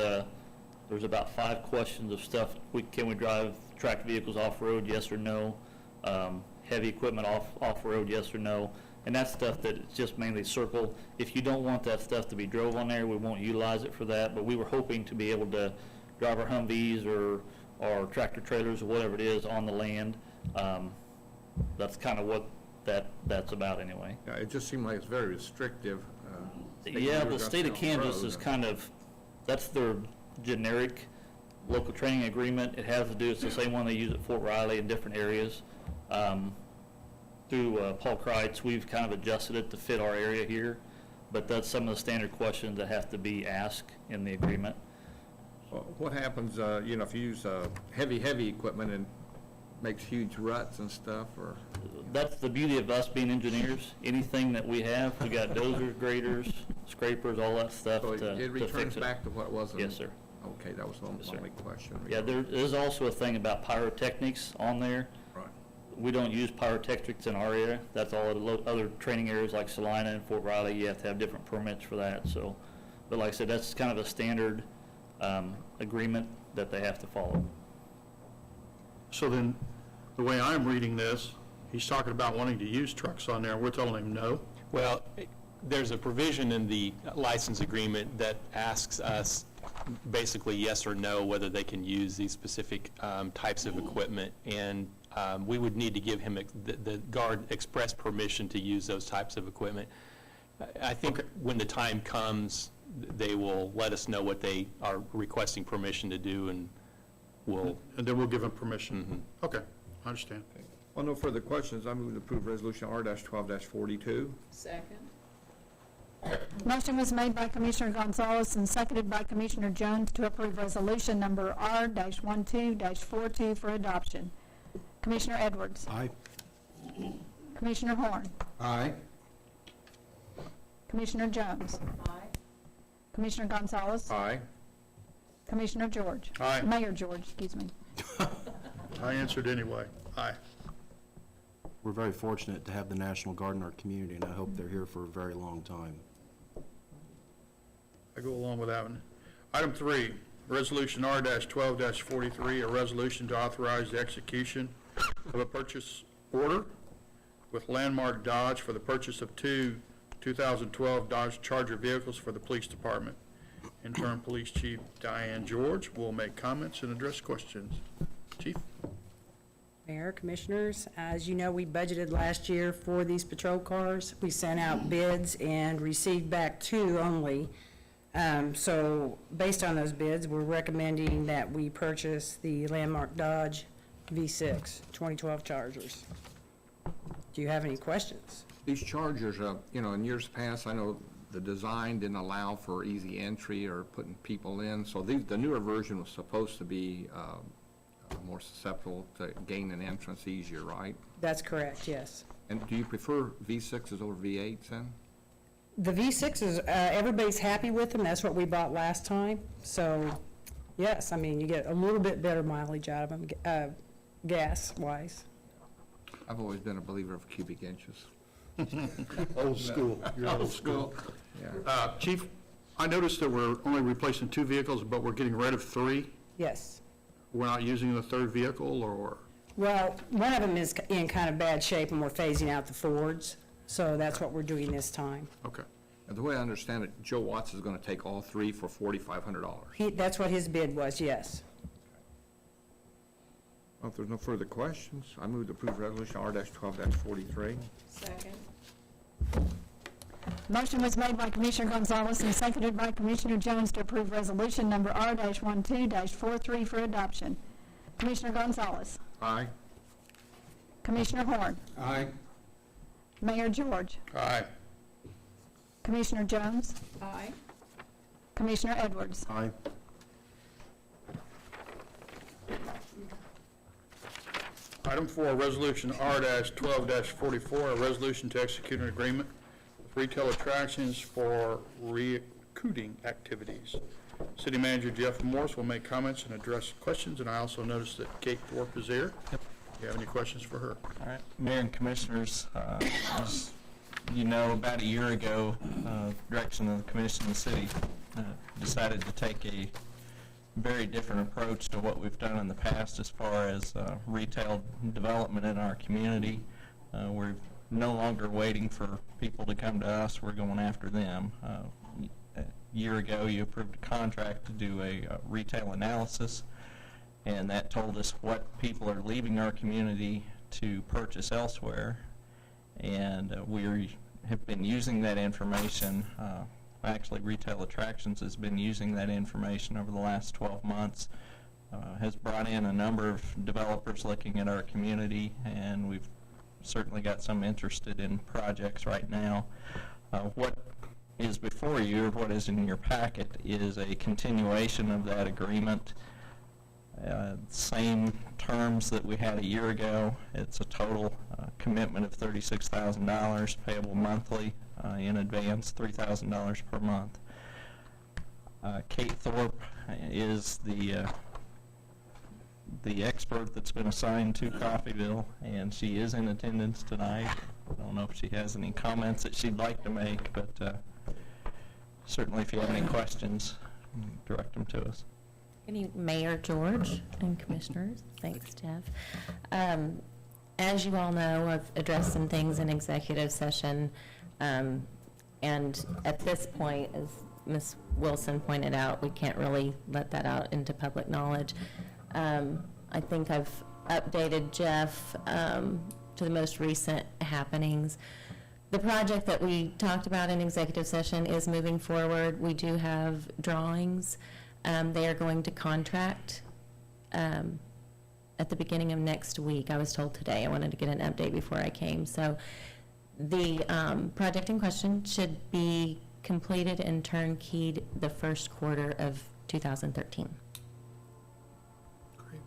about 5 questions of stuff. Can we drive tracked vehicles off-road, yes or no? Heavy equipment off-road, yes or no? And that's stuff that it's just mainly circle. If you don't want that stuff to be drove on there, we won't utilize it for that, but we were hoping to be able to drive our Humvees or tractor trailers or whatever it is on the land. That's kind of what that's about anyway. Yeah, it just seemed like it's very restrictive. Yeah, the state of Kansas is kind of, that's their generic local training agreement. It has to do, it's the same one they use at Fort Riley in different areas. Through Paul Kreitz, we've kind of adjusted it to fit our area here, but that's some of the standard questions that have to be asked in the agreement. Well, what happens, if you use heavy equipment and makes huge ruts and stuff, or? That's the beauty of us being engineers. Anything that we have, we got dozers, graders, scrapers, all that stuff So to it returns fix it. back to what it was? Yes, sir. Okay, that was the only question. Yeah, there is also a thing about pyrotechnics on there. Right. We don't use pyrotechnics in our area. That's all at other training areas like Salina and Fort Riley. You have to have different permits for that. So, but like I said, that's kind of a standard agreement that they have to follow. So then, the way I'm reading this, he's talking about wanting to use trucks on there, and we're telling him no? Well, there's a provision in the license agreement that asks us basically yes or no whether they can use these specific types of equipment, and we would need to give him the Guard express permission to use those types of equipment. I think when the time comes, they will let us know what they are requesting permission to do, and And then we'll give him permission? Okay, I understand. Well, no further questions. I move to approve resolution R-12-42. Second. Motion was made by Commissioner Gonzalez and seconded by Commissioner Jones to approve resolution number R-12-42 for adoption. Commissioner Edwards. Aye. Commissioner Horn. Aye. Commissioner Jones. Aye. Commissioner Gonzalez. Aye. Commissioner George. Aye. Mayor George, excuse me. I answered anyway. Aye. We're very fortunate to have the National Guard in our community, and I hope they're here for a very long time. I go along with that one. Item 3, resolution R-12-43, a resolution to authorize the execution of a purchase order with Landmark Dodge for the purchase of 2 2012 Dodge Charger vehicles for the police department. Interim Police Chief Diane George will make comments and address questions. Chief? Mayor, Commissioners, as you know, we budgeted last year for these patrol cars. We sent out bids and received back 2 only. So based on those bids, we're recommending that we purchase the Landmark Dodge V6 2012 Chargers. Do you have any questions? These Chargers, in years past, I know the design didn't allow for easy entry or putting people in. So the newer version was supposed to be more susceptible to gain an entrance easier, right? That's correct, yes. And do you prefer V6s over V8s then? The V6s, everybody's happy with them. That's what we bought last time. So, yes, I mean, you get a little bit better mileage out of them, gas-wise. I've always been a believer of cubic inches. Old school. You're old school. Yeah. Chief, I noticed that we're only replacing 2 vehicles, but we're getting rid of 3. Yes. We're not using the 3rd vehicle, or? Well, one of them is in kind of bad shape, and we're phasing out the Fords. So that's what we're doing this time. Okay. And the way I understand it, Joe Watts is going to take all 3 for $4,500. That's what his bid was, yes. Well, if there's no further questions, I move to approve resolution R-12-43. Second. Motion was made by Commissioner Gonzalez and seconded by Commissioner Jones to approve resolution number R-12-43 for adoption. Commissioner Gonzalez. Aye. Commissioner Horn. Aye. Mayor George. Aye. Commissioner Jones. Aye. Commissioner Edwards. Aye. Item 4, Resolution R-12-44, a resolution to execute an agreement with retail attractions for recruiting activities. City Manager Jeff Morris will make comments and address questions, and I also noticed that Kate Thorpe is here. Yep. Do you have any questions for her? All right, Mayor and Commissioners, as you know, about a year ago, direction of the Commission, the city decided to take a very different approach to what we've done in the past as far as retail development in our community. We're no longer waiting for people to come to us, we're going after them. A year ago, you approved a contract to do a retail analysis, and that told us what people are leaving our community to purchase elsewhere. And we have been using that information. Actually, Retail Attractions has been using that information over the last 12 months, has brought in a number of developers looking at our community, and we've certainly got some interested in projects right now. What is before you, or what is in your packet, is a continuation of that agreement. Same terms that we had a year ago. It's a total commitment of $36,000 payable monthly in advance, $3,000 per month. Kate Thorpe is the expert that's been assigned to Coffeyville, and she is in attendance tonight. I don't know if she has any comments that she'd like to make, but certainly if you have any questions, direct them to us. Good evening, Mayor George and Commissioners. Thanks, Jeff. As you all know, I've addressed some things in executive session, and at this point, as Ms. Wilson pointed out, we can't really let that out into public knowledge. I think I've updated Jeff to the most recent happenings. The project that we talked about in executive session is moving forward. We do have drawings. They are going to contract at the beginning of next week. I was told today. I wanted to get an update before I came. So the project in question should be completed and turnkeyed the first quarter of 2013. Great.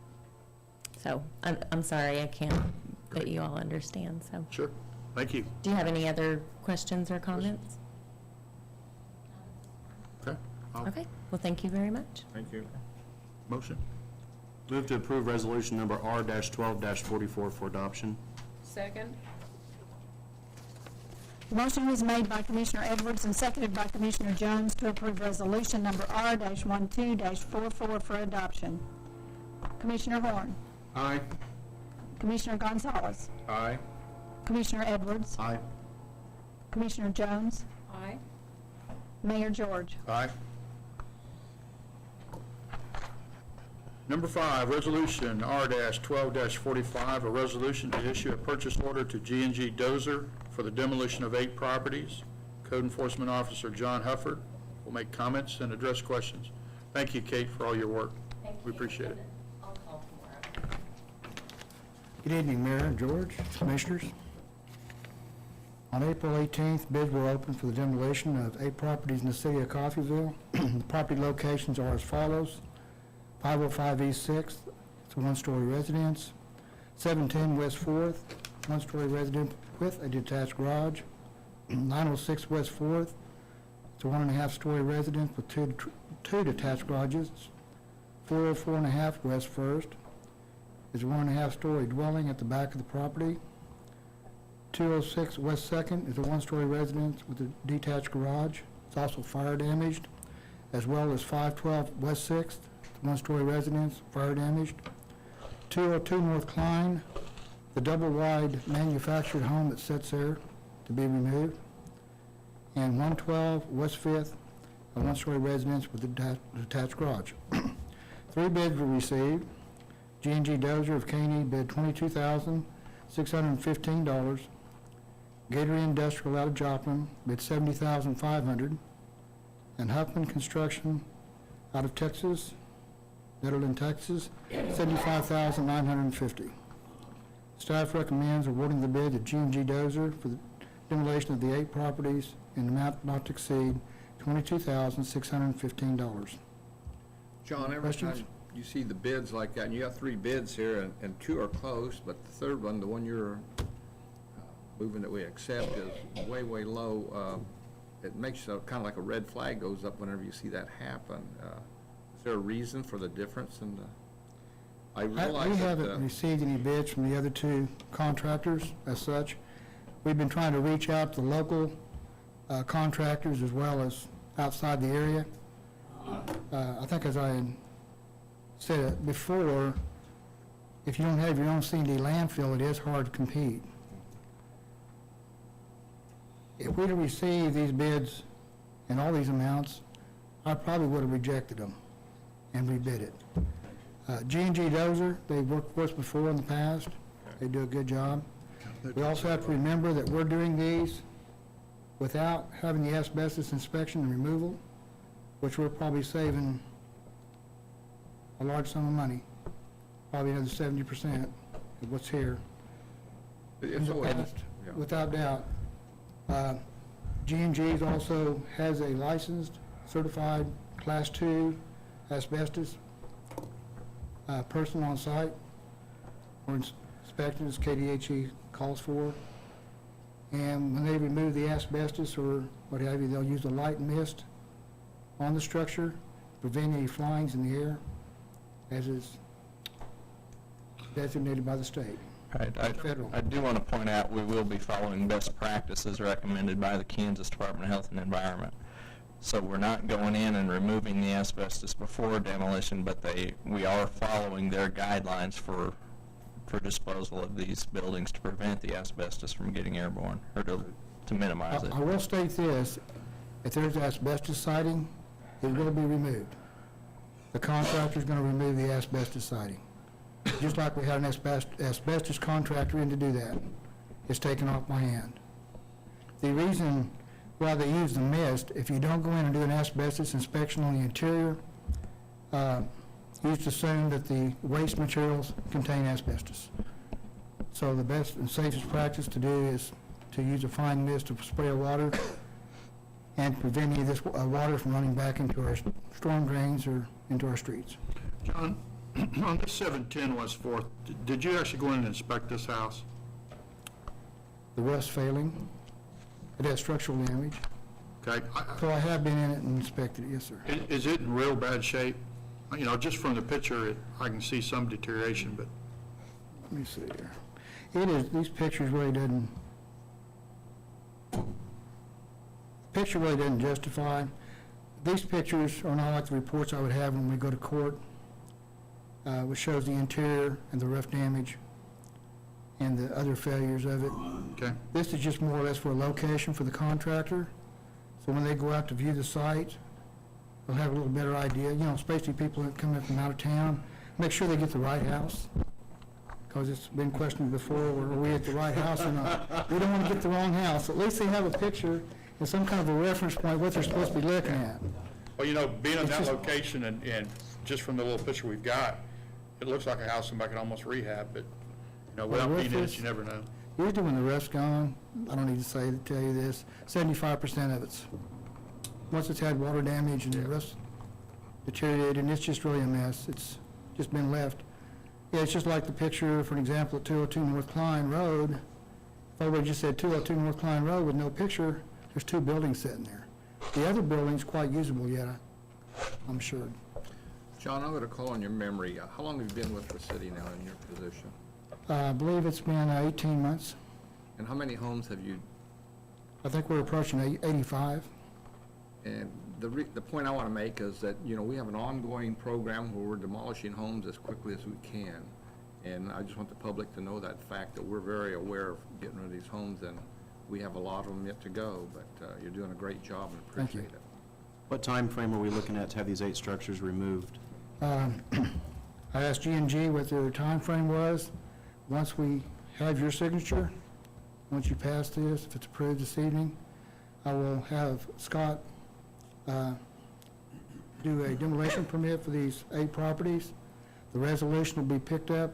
So I'm sorry I can't let you all understand. So Sure. Thank you. do you have any other questions or comments? Okay. Okay. Well, thank you very much. Thank you. Motion? Move to approve resolution number R-12-44 for adoption. Second. Motion was made by Commissioner Edwards and seconded by Commissioner Jones to approve resolution number R-12-44 for adoption. Commissioner Horn. Aye. Commissioner Gonzalez. Aye. Commissioner Edwards. Aye. Commissioner Jones. Aye. Mayor George. Aye. Number 5, Resolution R-12-45, a resolution to issue a purchase order to G&G Dozer for the demolition of 8 properties. Code Enforcement Officer John Hufford will make comments and address questions. Thank you, Kate, for all your work. We appreciate it. I'll call tomorrow. Good evening, Mayor and George, Commissioners. On April 18th, bids were opened for the demolition of 8 properties in the city of Coffeyville. The property locations are as follows: 505 East 6th, it's a one-story residence; 710 West 4th, one-story residence with a detached garage; 906 West 4th, it's a 1.5-story residence with two detached garages; 404.5 West 1st is a 1.5-story dwelling at the back of the property; 206 West 2nd is a one-story residence with a detached garage. It's also fire damaged, as well as 512 West 6th, one-story residence, fire damaged. 202 North Klein, the double-wide manufactured home that sits there to be removed. And 112 West 5th, a one-story residence with a detached garage. 3 bids were received. G&G Dozer of Caney bid $22,615. Gator Industrial out of Joplin bid $70,500, and Huffman Construction out of Texas, Netherland, Texas, $75,950. Staff recommends awarding the bid to G&G Dozer for the demolition of the 8 properties in an amount not to exceed $22,615. John, every time you see the bids like that, and you got 3 bids here, and 2 are close, but the third one, the one you're moving that we accept, is way, way low. It makes kind of like a red flag goes up whenever you see that happen. Is there a reason for the difference in the, I realize We that, haven't received any bids from the other 2 contractors as such. We've been trying to reach out to local contractors as well as outside the area. I think, as I had said before, if you don't have your own C&D landfill, it is hard to compete. If we'd have received these bids and all these amounts, I probably would have rejected them and rebid it. G&G Dozer, they've worked with us before in the past. They do a good job. We also have to remember that we're doing these without having the asbestos inspection and removal, which we're probably saving a large sum of money, probably another 70% of what's here. In the past, without doubt. G&G also has a licensed, certified Class 2 asbestos person on site for inspections KDHE calls for. And when they remove the asbestos or what have you, they'll use a light mist on the structure, prevent any flyings in the air, as is designated by the state. Right. I do want to point out we will be following best practices recommended by the Kansas Department of Health and Environment. So we're not going in and removing the asbestos before demolition, but we are following their guidelines for disposal of these buildings to prevent the asbestos from getting airborne, or to minimize it. I will state this: if there's asbestos siding, it will be removed. The contractor's going to remove the asbestos siding. Just like we had an asbestos contractor in to do that. It's taken off my hand. The reason why they use the mist, if you don't go in and do an asbestos inspection on the interior, you just assume that the waste materials contain asbestos. So the best and safest practice to do is to use a fine mist to spray water and prevent any of this water from running back into our storm drains or into our streets. John, on this 710 West 4th, did you actually go in and inspect this house? The rust failing, it has structural damage. Okay. So I have been in it and inspected it, yes, sir. Is it in real bad shape? You know, just from the picture, I can see some deterioration, but... Let me see here. It is, these pictures really doesn't, picture really doesn't justify. These pictures are not like the reports I would have when we go to court, which shows the interior and the rough damage and the other failures of it. Okay. This is just more or less for a location for the contractor. So when they go out to view the site, they'll have a little better idea. You know, especially people that come in from out of town, make sure they get the right house. Because it's been questioned before, are we at the right house or not? We don't want to get the wrong house. At least they have a picture and some kind of a reference point, what they're supposed to be looking at. Well, you know, being in that location and just from the little picture we've got, it looks like a house somebody could almost rehab, but, you know, without being in it, you never know. Usually when the roof's gone, I don't need to tell you this, 75% of it's, once it's had water damage and the roof's deteriorated, and it's just really a mess. It's just been left. Yeah, it's just like the picture, for an example, at 202 North Klein Road. If I would've just said 202 North Klein Road with no picture, there's 2 buildings sitting there. The other building's quite usable yet, I'm sure. John, I'm going to call on your memory. How long have you been with the city now in your position? I believe it's been 18 months. And how many homes have you? I think we're approaching 85. And the point I want to make is that, you know, we have an ongoing program where we're demolishing homes as quickly as we can. And I just want the public to know that fact, that we're very aware of getting rid of these homes, and we have a lot of them yet to go, but you're doing a great job and Thank you. appreciate it. What time frame are we looking at to have these 8 structures removed? I asked G&G what their time frame was. Once we have your signature, once you pass this, if it's approved this evening, I will have Scott do a demolition permit for these 8 properties. The resolution will be picked up,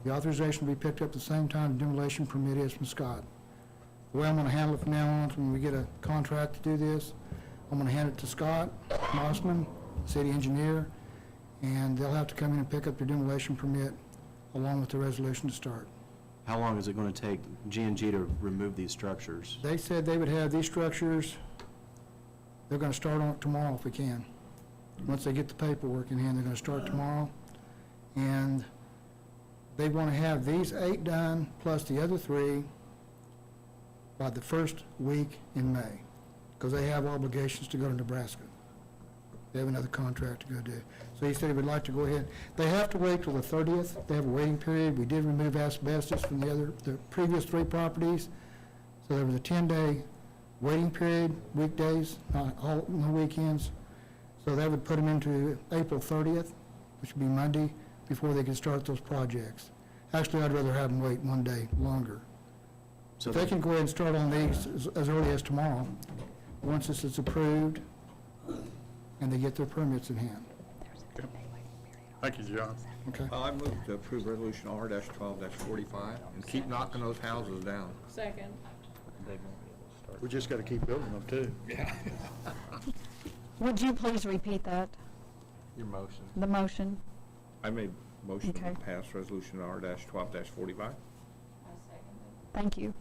the authorization will be picked up at the same time the demolition permit is from Scott. The way I'm going to handle it from now on is when we get a contract to do this, I'm going to hand it to Scott Mossman, city engineer, and they'll have to come in and pick up their demolition permit along with the resolution to start. How long is it going to take G&G to remove these structures? They said they would have these structures, they're going to start on it tomorrow if we can. Once they get the paperwork in hand, they're going to start tomorrow. And they want to have these 8 done, plus the other 3, by the first week in May, because they have obligations to go to Nebraska. They have another contract to go do. So he said he would like to go ahead. They have to wait till the 30th. They have a waiting period. We did remove asbestos from the previous 3 properties. So there was a 10-day waiting period, weekdays, no weekends. So that would put them into April 30th, which would be Monday, before they could start those projects. Actually, I'd rather have them wait 1 day longer. So they can go ahead and start on these as early as tomorrow, once this is approved and they get their permits in hand. Thank you, John. Okay. I move to approve resolution R-12-45 and keep knocking those houses down. Second. We just got to keep building them, too. Yeah. Would you please repeat that, Your motion. the motion? I made motion to Okay. pass resolution R-12-45. Thank you.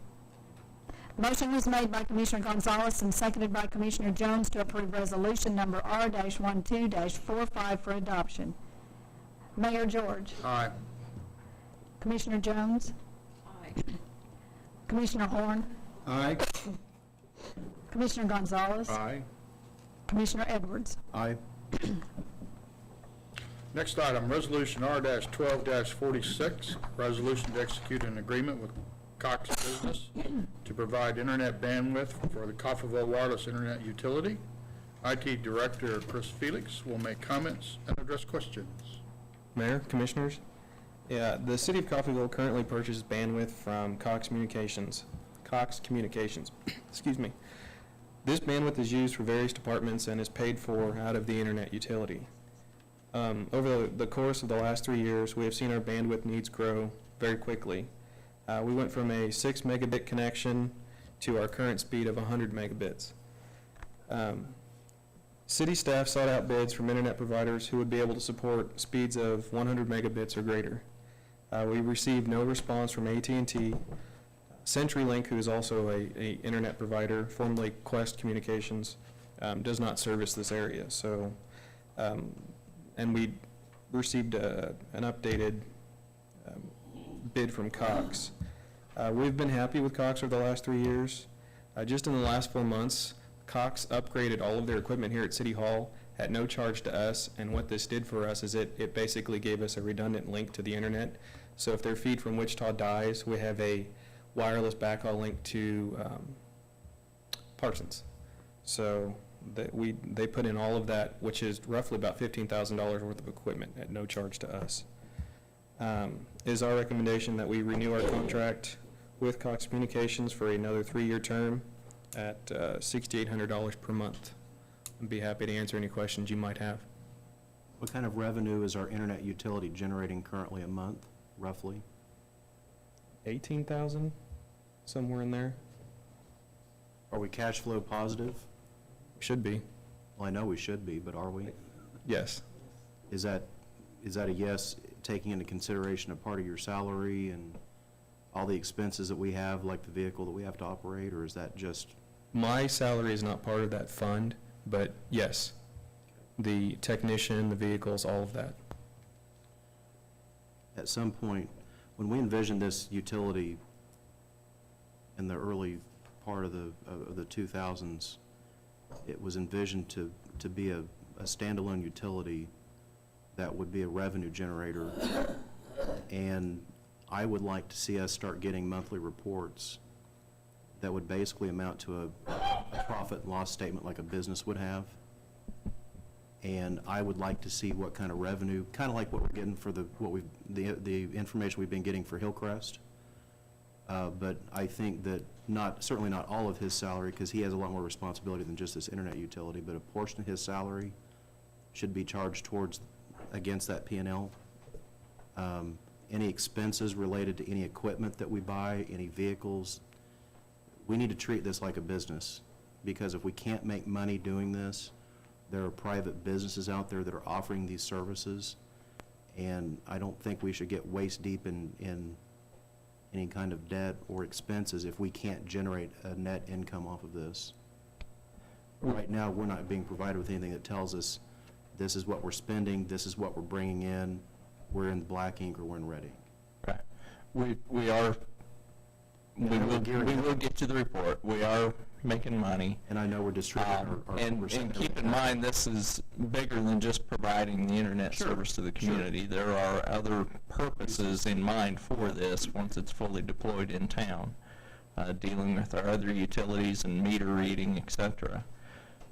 Motion was made by Commissioner Gonzalez and seconded by Commissioner Jones to approve resolution number R-12-45 for adoption. Mayor George. Aye. Commissioner Jones. Aye. Commissioner Horn. Aye. Commissioner Gonzalez. Aye. Commissioner Edwards. Aye. Next item, resolution R-12-46, resolution to execute an agreement with Cox Business to provide internet bandwidth for the Coffeyville Wireless Internet Utility. IT Director Chris Felix will make comments and address questions. Mayor, Commissioners, the City of Coffeyville currently purchases bandwidth from Cox Communications. Excuse me. This bandwidth is used for various departments and is paid for out of the internet utility. Over the course of the last 3 years, we have seen our bandwidth needs grow very quickly. We went from a 6 megabit connection to our current speed of 100 megabits. City staff sought out bids from internet providers who would be able to support speeds of 100 megabits or greater. We received no response from AT&T. CenturyLink, who is also a internet provider, formerly Quest Communications, does not service this area. So, and we received an updated bid from Cox. We've been happy with Cox over the last 3 years. Just in the last 4 months, Cox upgraded all of their equipment here at City Hall at no charge to us, and what this did for us is it basically gave us a redundant link to the internet. So if their feed from Wichita dies, we have a wireless backhaul link to Parsons. So they put in all of that, which is roughly about $15,000 worth of equipment at no charge to us. It is our recommendation that we renew our contract with Cox Communications for another 3-year term at $6,800 per month. I'd be happy to answer any questions you might have. What kind of revenue is our internet utility generating currently a month, roughly? 18,000? somewhere in there. Are we cash flow positive? Should be. Well, I know we should be, but are we? Yes. Is that a yes, taking into consideration a part of your salary and all the expenses that we have, like the vehicle that we have to operate, or is that just? My salary is not part of that fund, but yes, the technician, the vehicles, all of that. At some point, when we envisioned this utility in the early part of the 2000s, it was envisioned to be a standalone utility that would be a revenue generator. And I would like to see us start getting monthly reports that would basically amount to a profit and loss statement like a business would have. And I would like to see what kind of revenue, kind of like what we're getting for the information we've been getting for Hillcrest. But I think that certainly not all of his salary, because he has a lot more responsibility than just this internet utility, but a portion of his salary should be charged against that P&L. Any expenses related to any equipment that we buy, any vehicles, we need to treat this like a business, because if we can't make money doing this, there are private businesses out there that are offering these services, and I don't think we should get waist deep in any kind of debt or expenses if we can't generate a net income off of this. Right now, we're not being provided with anything that tells us this is what we're spending, this is what we're bringing in, we're in black ink or we're in red ink. Right. We will get you the report. We are making money. And I know we're distributing our and keep in mind, this is bigger than just providing the internet service to the community. There are other purposes in mind for this once it's fully deployed in town, dealing with our other utilities and meter reading, etc.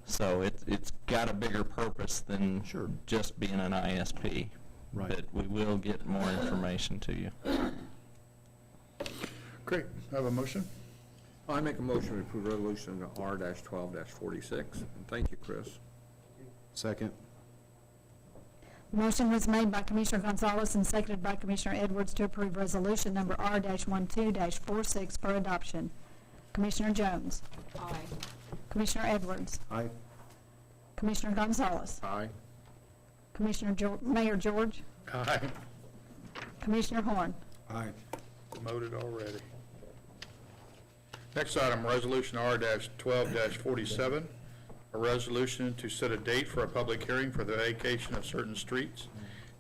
So it's got a bigger purpose than just being an ISP. Right. But we will get more information to you. Great. I have a motion. I make a motion to approve resolution R-12-46, and thank you, Chris. Second. Motion was made by Commissioner Gonzalez and seconded by Commissioner Edwards to approve resolution number R-12-46 for adoption. Commissioner Jones. Aye. Commissioner Edwards. Aye. Commissioner Gonzalez. Aye. Mayor George. Aye. Commissioner Horn. Aye. Promoted already. Next item, resolution R-12-47, a resolution to set a date for a public hearing for the vacation of certain streets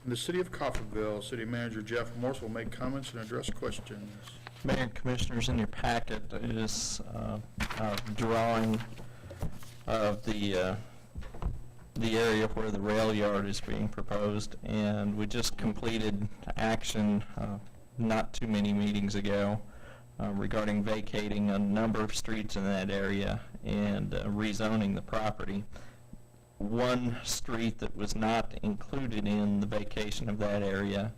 in the city of Coffeyville. City Manager Jeff Morse will make comments and address questions. Mayor and Commissioners, in your packet is a drawing of the area where the rail yard is being proposed, and we just completed action not too many meetings ago regarding vacating a number of streets in that area and rezoning the property. One street that was not included in the vacation of that area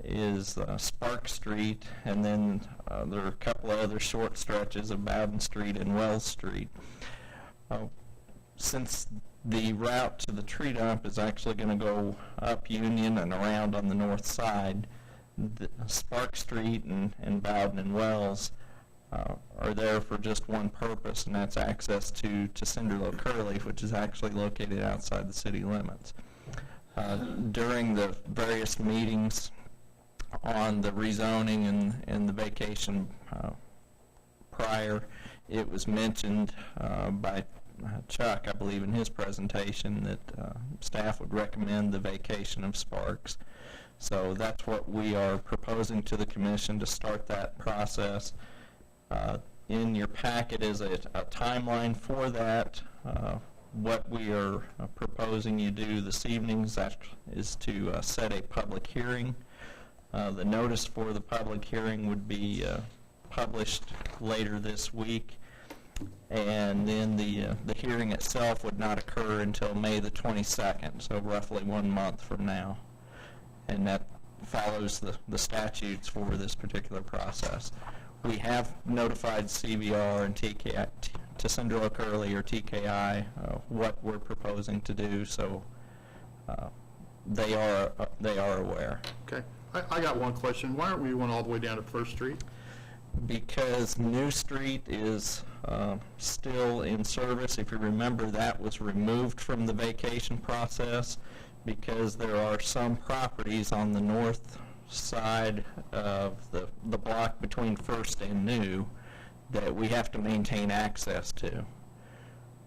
is Spark Street, and then there are a couple of other short stretches of Bowden Street and Wells Street. Since the route to the tree dump is actually going to go up Union and around on the north side, Spark Street and Bowden and Wells are there for just one purpose, and that's access to Cinderlow Curly, which is actually located outside the city limits. During the various meetings on the rezoning and the vacation prior, it was mentioned by Chuck, I believe, in his presentation that staff would recommend the vacation of Sparks. So that's what we are proposing to the commission to start that process. In your packet is a timeline for that. What we are proposing you do this evening is to set a public hearing. The notice for the public hearing would be published later this week, and then the hearing itself would not occur until May the 22nd, so roughly 1 month from now. And that follows the statutes for this particular process. We have notified CVR and TKI, to Cinderlow Curly or TKI, what we're proposing to do, so they are aware. Okay. I got one question. Why aren't we going all the way down to First Street? because New Street is still in service. If you remember, that was removed from the vacation process because there are some properties on the north side of the block between First and New that we have to maintain access to.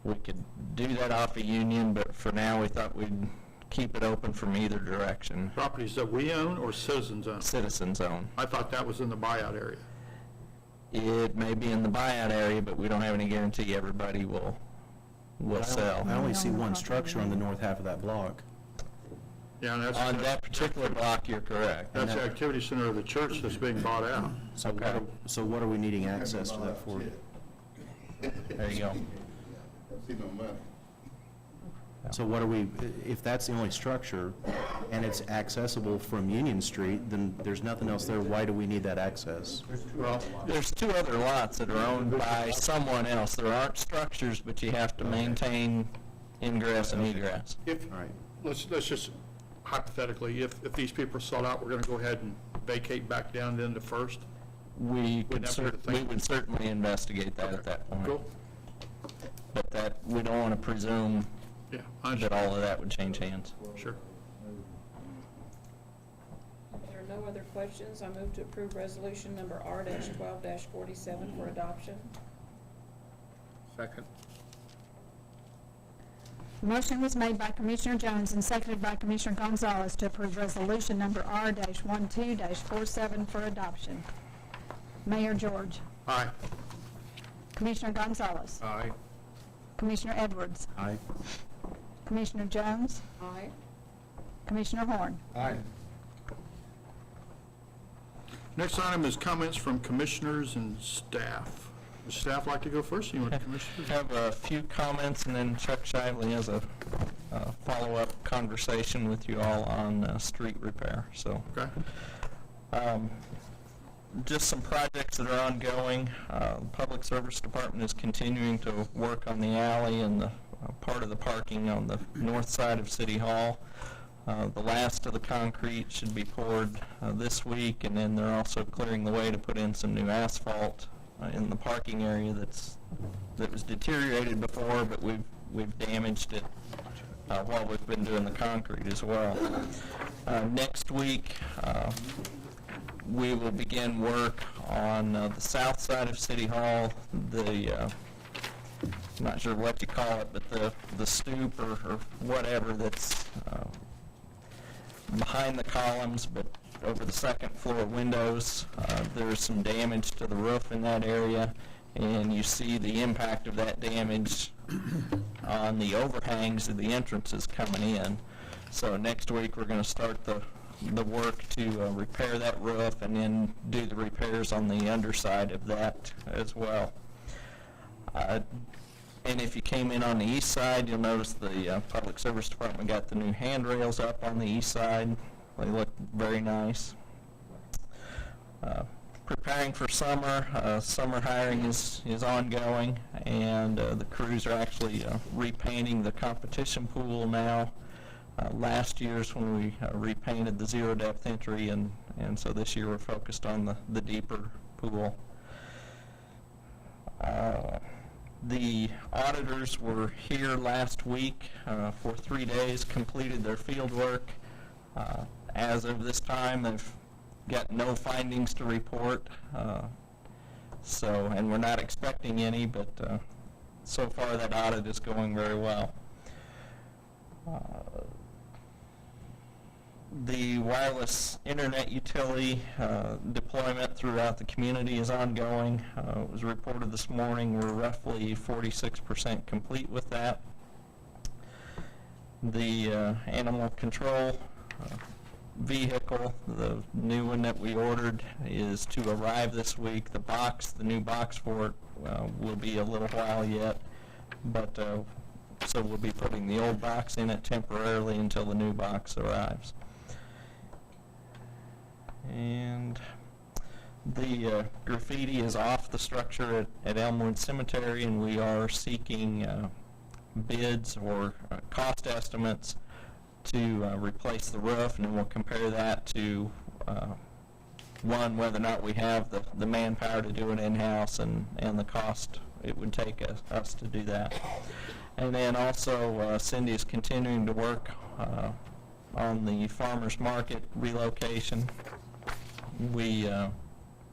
We could do that off of Union, but for now we thought we'd keep it open from either direction. Properties that we own or citizens own? Citizens own. I thought that was in the buyout area. It may be in the buyout area, but we don't have any guarantee everybody will sell. I only see one structure on the north half of that block. Yeah, and that's, On that particular block, you're correct. that's the activity center of the church that's being bought out. So what are we needing access to that for? There you go. So what are we, if that's the only structure and it's accessible from Union Street, then there's nothing else there. Why do we need that access? Well, there's two other lots that are owned by someone else. There aren't structures, but you have to maintain ingress and egress. If, let's just hypothetically, if these people are sold out, we're going to go ahead and vacate back down into First? We Wouldn't that be the thing? would certainly investigate that at that point. Cool. But that, we don't want to presume Yeah, that all of that would change hands. Sure. If there are no other questions, I move to approve resolution number R-12-47 for adoption. Second. Motion was made by Commissioner Jones and seconded by Commissioner Gonzalez to approve resolution number R-12-47 for adoption. Mayor George. Aye. Commissioner Gonzalez. Aye. Commissioner Edwards. Aye. Commissioner Jones. Aye. Commissioner Horn. Aye. Next item is comments from commissioners and staff. Would staff like to go first? You want commissioners? Have a few comments, and then Chuck Shively has a follow-up conversation with you all on street repair. So, Okay. Just some projects that are ongoing. The Public Service Department is continuing to work on the alley and the part of the parking on the north side of City Hall. The last of the concrete should be poured this week, and then they're also clearing the way to put in some new asphalt in the parking area that was deteriorated before, but we've damaged it while we've been doing the concrete as well. Next week, we will begin work on the south side of City Hall, I'm not sure what you call it, but the stoop or whatever that's behind the columns, but over the second floor windows. There's some damage to the roof in that area, and you see the impact of that damage on the overhangs of the entrances coming in. So next week we're going to start the work to repair that roof and then do the repairs on the underside of that as well. And if you came in on the east side, you'll notice the Public Service Department got the new handrails up on the east side. They look very nice. Preparing for summer. Summer hiring is ongoing, and the crews are actually repainting the competition pool now. Last year's when we repainted the zero depth entry, and so this year we're focused on the deeper pool. The auditors were here last week for 3 days, completed their field work. As of this time, they've got no findings to report, and we're not expecting any, but so far that audit is going very well. The wireless internet utility deployment throughout the community is ongoing. It was reported this morning we're roughly 46% complete with that. The animal control vehicle, the new one that we ordered, is to arrive this week. The new box for it will be a little while yet, but so we'll be putting the old box in it temporarily until the new box arrives. And the graffiti is off the structure at Elmwood Cemetery, and we are seeking bids or cost estimates to replace the roof, and then we'll compare that to one, whether or not we have the manpower to do it in-house and the cost it would take us to do that. And then also Cindy is continuing to work on the farmers market relocation.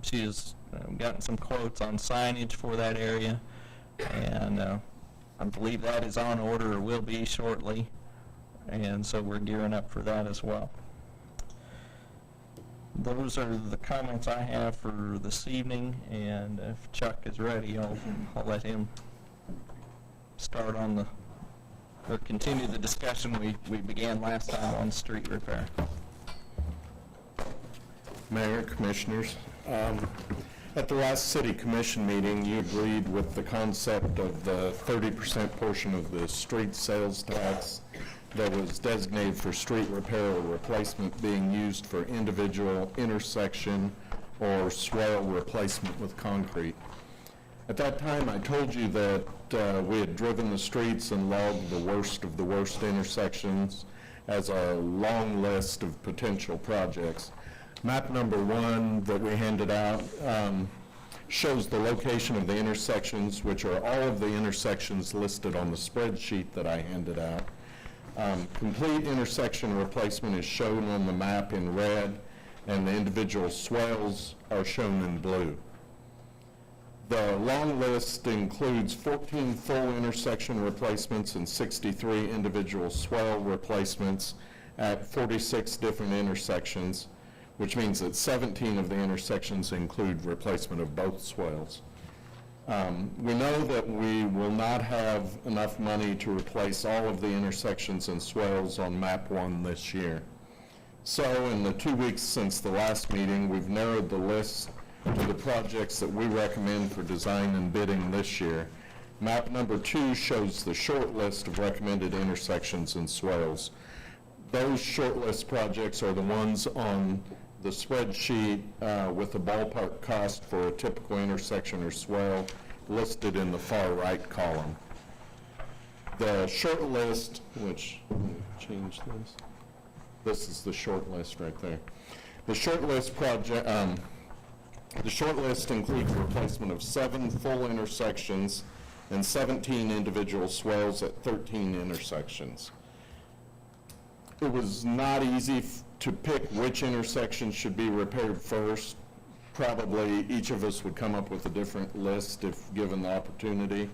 She has gotten some quotes on signage for that area, and I believe that is on order, or will be shortly, and so we're gearing up for that as well. Those are the comments I have for this evening, and if Chuck is ready, I'll let him start on or continue the discussion we began last time on street repair. Mayor, Commissioners, at the last City Commission meeting, you agreed with the concept of the 30% portion of the street sales tax that was designated for street repair or replacement being used for individual intersection or swale replacement with concrete. At that time, I told you that we had driven the streets and logged the worst of the worst intersections as our long list of potential projects. Map number 1 that we handed out shows the location of the intersections, which are all of the intersections listed on the spreadsheet that I handed out. Complete intersection replacement is shown on the map in red, and the individual swales are shown in blue. The long list includes 14 full intersection replacements and 63 individual swale replacements at 46 different intersections, which means that 17 of the intersections include replacement of both swales. We know that we will not have enough money to replace all of the intersections and swales on Map 1 this year. So in the 2 weeks since the last meeting, we've narrowed the list to the projects that we recommend for design and bidding this year. Map number 2 shows the short list of recommended intersections and swales. Those short list projects are the ones on the spreadsheet with the ballpark cost for a typical intersection or swale listed in the far right column. The short list, which, let me change this is the short list right there. The short list project, the short list includes replacement of 7 full intersections and 17 individual swales at 13 intersections. It was not easy to pick which intersections should be repaired first. Probably each of us would come up with a different list if given the opportunity.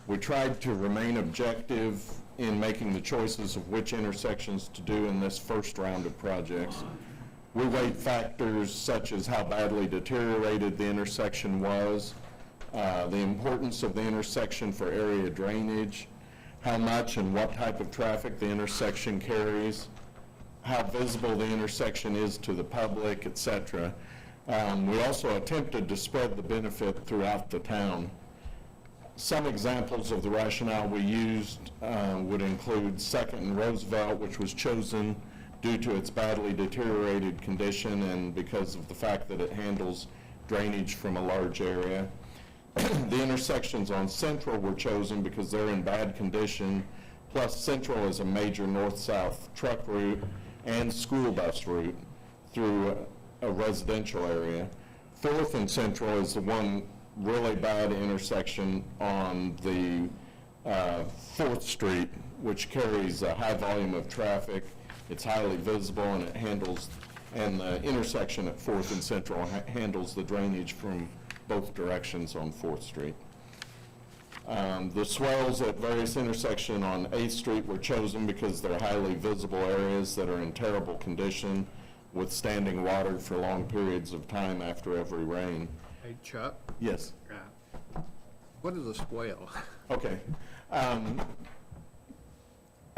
We tried to remain objective in making the choices of which intersections to do in this first round of projects. We weighed factors such as how badly deteriorated the intersection was, the importance of the intersection for area drainage, how much and what type of traffic the intersection carries, how visible the intersection is to the public, etc. We also attempted to spread the benefit throughout the town. Some examples of the rationale we used would include 2nd and Roosevelt, which was chosen due to its badly deteriorated condition and because of the fact that it handles drainage from a large area. The intersections on Central were chosen because they're in bad condition, plus Central is a major north-south truck route and school bus route through a residential area. 4th and Central is the one really bad intersection on the 4th Street, which carries a high volume of traffic. It's highly visible, and it handles, and the intersection at 4th and Central handles the drainage from both directions on 4th Street. The swales at various intersections on 8th Street were chosen because they're highly visible areas that are in terrible condition, withstanding water for long periods of time after every rain. Hey, Chuck? Yes. What is a swale? Okay.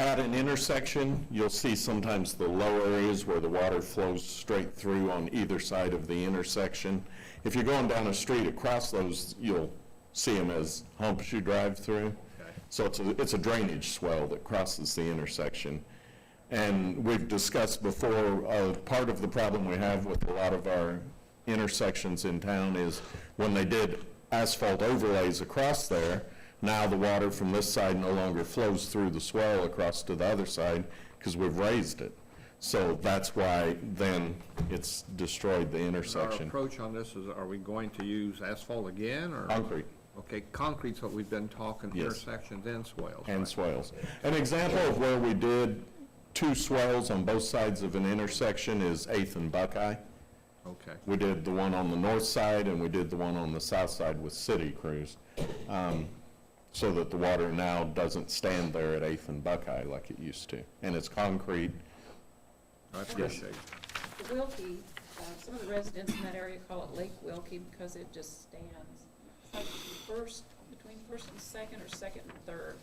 At an intersection, you'll see sometimes the low areas where the water flows straight through on either side of the intersection. If you're going down a street across those, you'll see them as humps you drive through. Okay. So it's a drainage swell that crosses the intersection. And we've discussed before, part of the problem we have with a lot of our intersections in town is when they did asphalt overlays across there, now the water from this side no longer flows through the swell across to the other side because we've raised it. So that's why then it's destroyed the Our intersection. approach on this is, are we going to use asphalt again, or? Concrete. Okay, concrete's what we've been talking, Yes. intersections and swales. And right? swales. An example of where we did 2 swales on both sides of an intersection is 8th and Buckeye. Okay. We did the one on the north side, and we did the one on the south side with city crews, so that the water now doesn't stand there at 8th and Buckeye like it used to. And it's concrete. I appreciate it. The Wilkie, some of the residents in that area call it Lake Wilkie because it just stands. It's like between first and second, or second and third.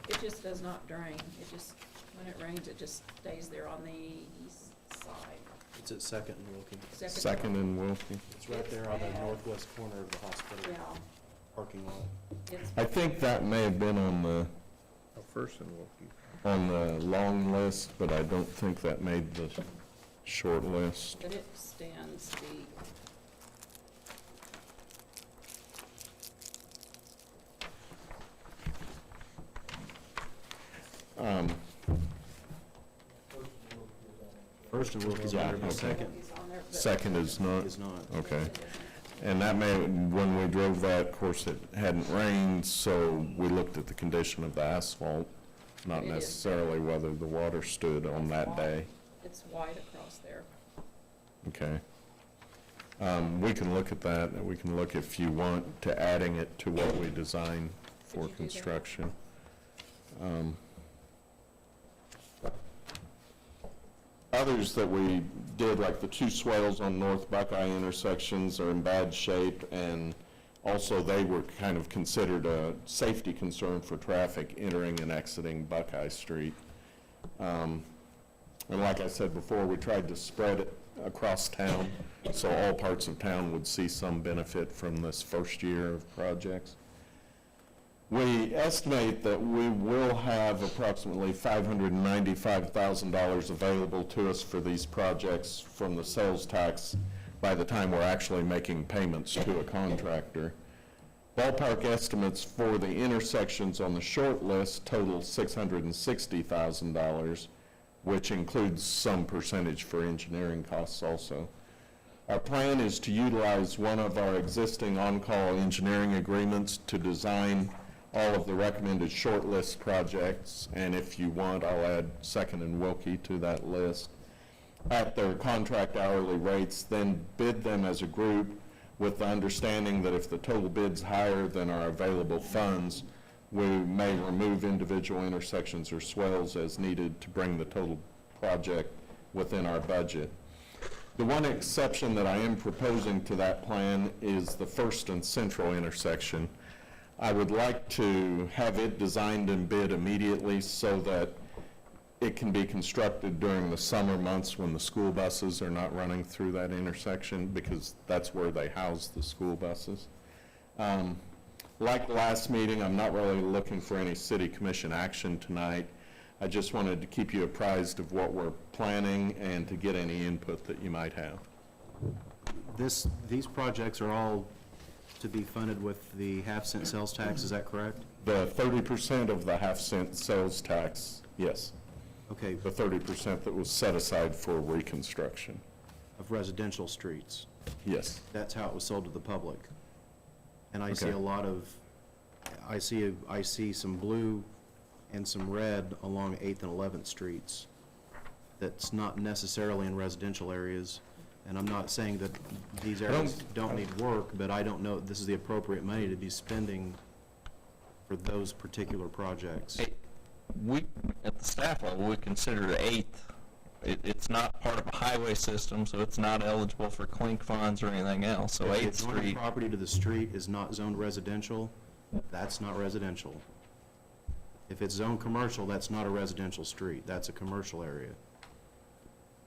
It just does not drain. It just, when it rains, it just stays there on the east side. It's at Second and Wilkie. Second and Wilkie. It's right there on the northwest corner of the hospital Yeah. parking lot. I think that may have been on the, First and Wilkie. on the long list, but I don't think that made the short list. But it stands deep. First and Wilkie's on there, but second Second is not? is not. Okay. And that may, when we drove that, of course, it hadn't rained, so we looked at the condition of the asphalt, not It is. necessarily whether the water stood on that day. It's wide across there. Okay. We can look at that, and we can look, if you want, to adding it to what we designed Could you for do that? construction. Others that we did, like the 2 swales on North Buckeye intersections, are in bad shape, and also they were kind of considered a safety concern for traffic entering and exiting Buckeye Street. And like I said before, we tried to spread it across town, so all parts of town would see some benefit from this first year of projects. We estimate that we will have approximately $595,000 available to us for these projects from the sales tax by the time we're actually making payments to a contractor. Ballpark estimates for the intersections on the short list total $660,000, which includes some percentage for engineering costs also. Our plan is to utilize one of our existing on-call engineering agreements to design all of the recommended shortlist projects, and if you want, I'll add Second and Wilkie to that list, at their contract hourly rates, then bid them as a group with the understanding that if the total bid's higher than our available funds, we may remove individual intersections or swales as needed to bring the total project within our budget. The one exception that I am proposing to that plan is the First and Central intersection. I would like to have it designed and bid immediately so that it can be constructed during the summer months when the school buses are not running through that intersection, because that's where they house the school buses. Like the last meeting, I'm not really looking for any city commission action tonight. I just wanted to keep you apprised of what we're planning and to get any input that you might have. These projects are all to be funded with the half-cent sales tax, is that correct? The 30% of the half-cent sales tax, yes. Okay. The 30% that was set aside for reconstruction. Of residential streets. Yes. That's how it was sold to the public. And I see Okay. a lot of, I see some blue and some red along 8th and 11th Streets. That's not necessarily in residential areas. And I'm not saying that these areas don't need work, but I don't know if this is the appropriate money to be spending for those particular projects. We, at the staff level, we consider the 8th. It's not part of a highway system, so it's not eligible for clink funds or anything else. So If 8th it's joining Street, property to the street is not zoned residential, that's not residential. If it's zoned commercial, that's not a residential street, that's a commercial area.